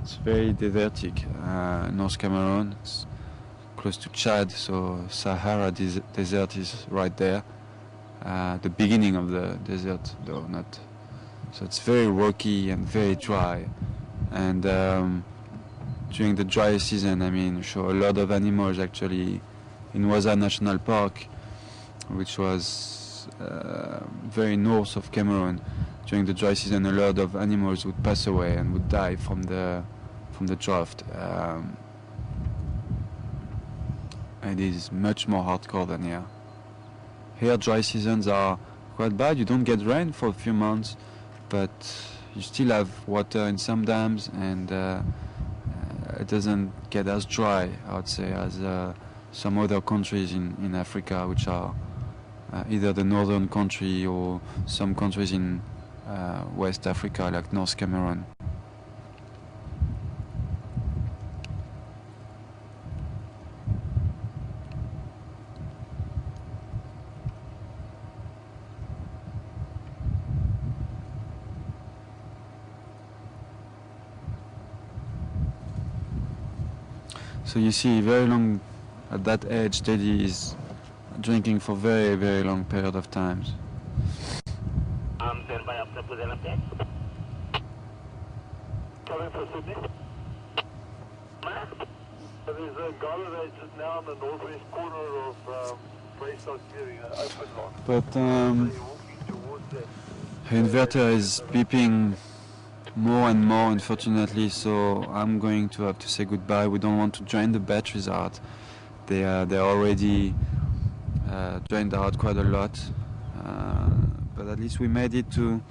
it's very desertic. North Cameroon, it's close to Chad, so Sahara desert is right there. The beginning of the desert, though, not. So it's very rocky and very dry. And during the dry season, I mean, a lot of animals actually in Waza National Park, which was very north of Cameroon. During the dry season, a lot of animals would pass away and would die from the drought. It is much more hardcore than here. Here, dry seasons are quite bad. You don't get rain for a few months, but you still have water in some dams, and it doesn't get as dry, I would say, as some other countries in Africa, which are either the northern country or some countries in West Africa, like North Cameroon. So you see, very long at that age, Teddy is drinking for very, very long period of times. Stand by up to present update. Coming for Sydney. There is a Karula just now in the northwest corner of Brayside Clearing, an open lot. But So you're walking towards that. her inverter is beeping more and more, unfortunately, so I'm going to have to say goodbye. We don't want to drain the batteries out. They're already drained out quite a lot, but at least we made it to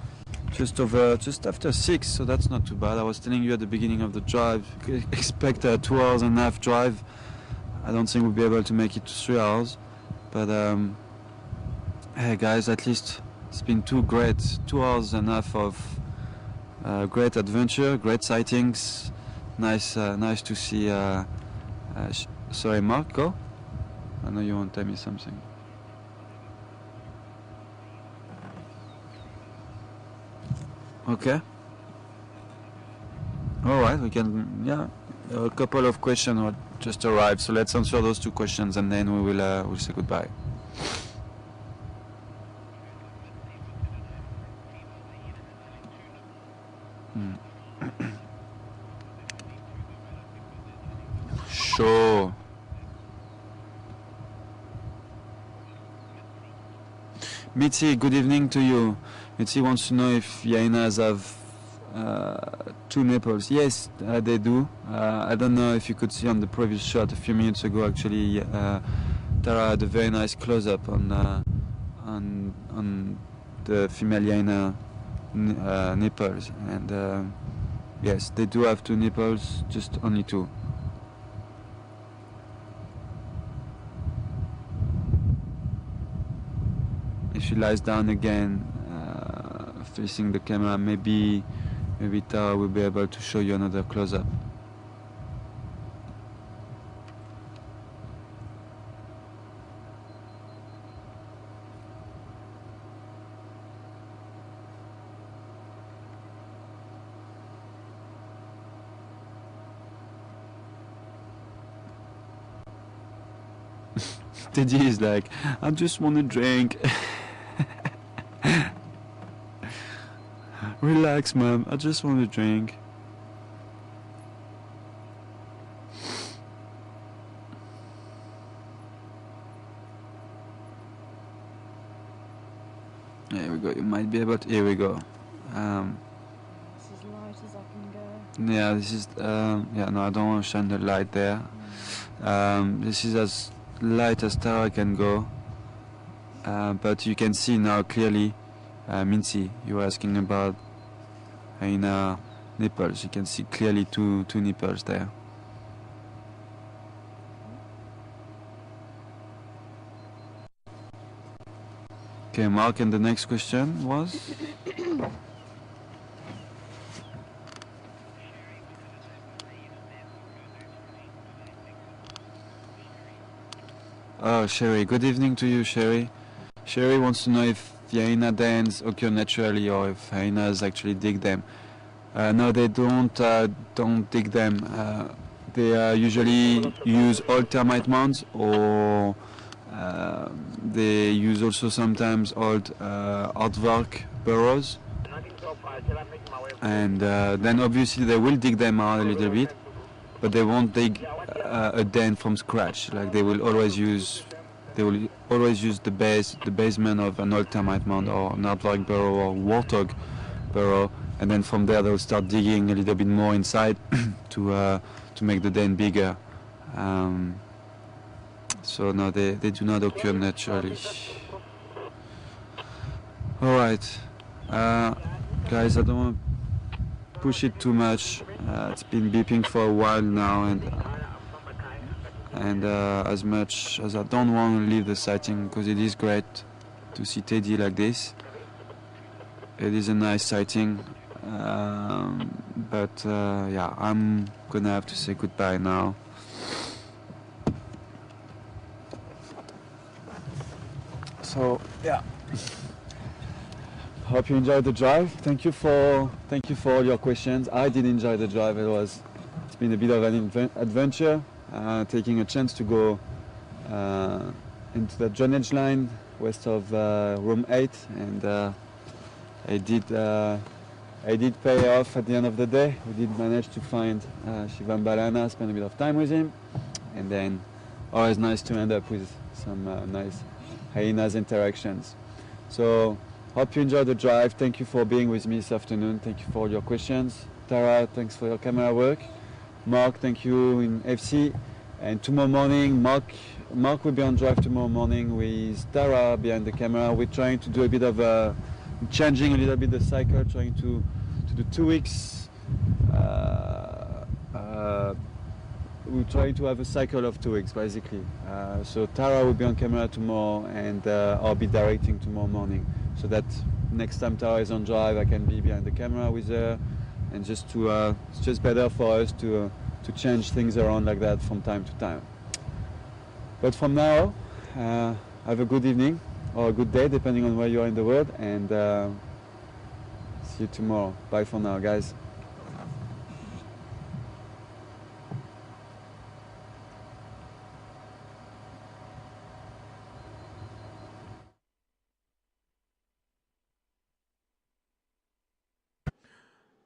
just after 6, so that's not too bad. I was telling you at the beginning of the drive, expect a 2.5 hours drive. I don't think we'll be able to make it to 3 hours, but hey guys, at least it's been 2 hours and a half of great adventure, great sightings. Nice to see. Sorry, Mark, go. I know you want to tell me something. Okay. All right, we can. Yeah, a couple of questions just arrived, so let's answer those 2 questions, and then we'll say goodbye. Sure. Mitzi, good evening to you. Mitzi wants to know if hyenas have 2 nipples. Yes, they do. I don't know if you could see on the previous shot a few minutes ago. Actually, Tara had a very nice close-up on the female hyena nipples, and yes, they do have 2 nipples, just only 2. If she lies down again, facing the camera, maybe Tara will be able to show you another close-up. Teddy is like, I just want to drink. Relax, Mom, I just want to drink. Here we go, you might be able to, here we go. It's as light as I can go. Yeah, this is yeah. No, I don't want to shine the light there. This is as light as Tara can go, but you can see now clearly. Mincy, you were asking about hyena nipples. You can see clearly two nipples there. Okay, Mark, and the next question was? Oh, Sherry. Good evening to you, Sherry. Sherry wants to know if the hyena dens occur naturally or if hyenas actually dig them. No, they don't dig them. They usually use old termite mounds, or they use also sometimes old aardvark burrows. And then obviously they will dig them out a little bit, but they won't dig a den from scratch. Like they will always use the basement of an old termite mound or an aardvark burrow or warthog burrow, and then from there they'll start digging a little bit more inside to make the den bigger. So no, they do not occur naturally. All right, guys, I don't want to push it too much. It's been beeping for a while now, and as much as I don't want to leave the sighting, because it is great to see Teddy like this. It is a nice sighting, but yeah, I'm gonna have to say goodbye now. So yeah, hope you enjoyed the drive. Thank you for all your questions. I did enjoy the drive. It's been a bit of an adventure, taking a chance to go into the drainage line west of room 8, and it did pay off at the end of the day. We did manage to find Shivam Balana, spend a bit of time with him, and then always nice to end up with some nice hyenas interactions. So hope you enjoyed the drive. Thank you for being with me this afternoon. Thank you for all your questions. Tara, thanks for your camera work. Mark, thank you in FC. And tomorrow morning, Mark will be on drive tomorrow morning with Tara behind the camera. We're trying to do a bit of changing a little bit the cycle, trying to do 2 weeks. We're trying to have a cycle of 2 weeks, basically. So Tara will be on camera tomorrow, and I'll be directing tomorrow morning. So that next time Tara is on drive, I can be behind the camera with her, and it's just better for us to change things around like that from time to time. But from now, have a good evening or a good day, depending on where you are in the world, and see you tomorrow. Bye for now, guys.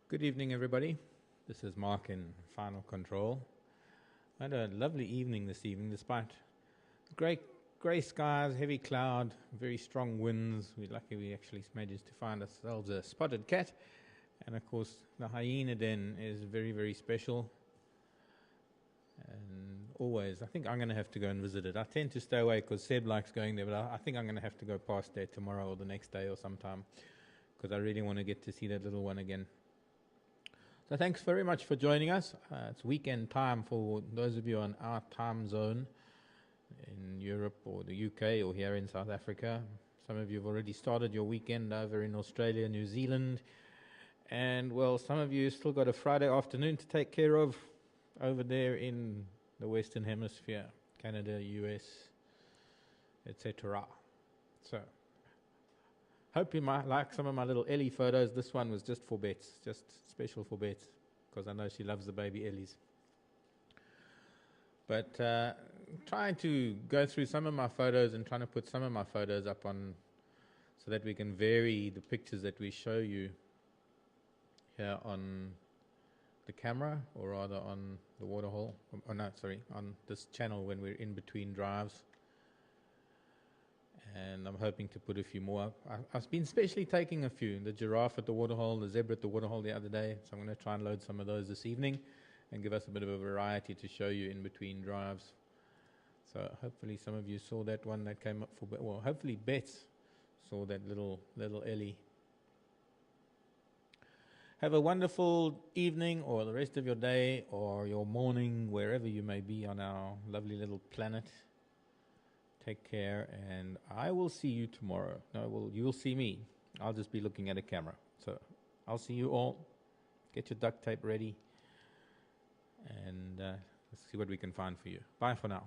Good evening, everybody. This is Mark in Final Control. I had a lovely evening this evening, despite grey skies, heavy cloud, very strong winds. We're lucky we actually managed to find ourselves a spotted cat. And of course, the hyena den is very, very special. And always, I think I'm going to have to go and visit it. I tend to stay away because Seb likes going there, but I think I'm going to have to go past there tomorrow or the next day or sometime, because I really want to get to see that little one again. So thanks very much for joining us. It's weekend time for those of you on our time zone in Europe or the UK or here in South Africa. Some of you have already started your weekend over in Australia, New Zealand. And, well, some of you still got a Friday afternoon to take care of over there in the Western Hemisphere, Canada, US, etc. So hope you might like some of my little Ellie photos. This one was just for Bets, just special for Bets, because I know she loves the baby Ellies. But trying to go through some of my photos and trying to put some of my photos up on, so that we can vary the pictures that we show you here on the camera, or rather on the waterhole. On this channel when we're in between drives. and I'm hoping to put a few more up. I've been specially taking a few, the giraffe at the waterhole, the zebra at the waterhole the other day, so I'm going to try and load some of those this evening and give us a bit of a variety to show you in between drives. So hopefully some of you saw that one that came up for, well, hopefully Bets saw that little Ellie. Have a wonderful evening or the rest of your day or your morning, wherever you may be on our lovely little planet. Take care, and I will see you tomorrow. No, you will see me. I'll just be looking at a camera. So I'll see you all. Get your duct tape ready, and let's see what we can find for you. Bye for now.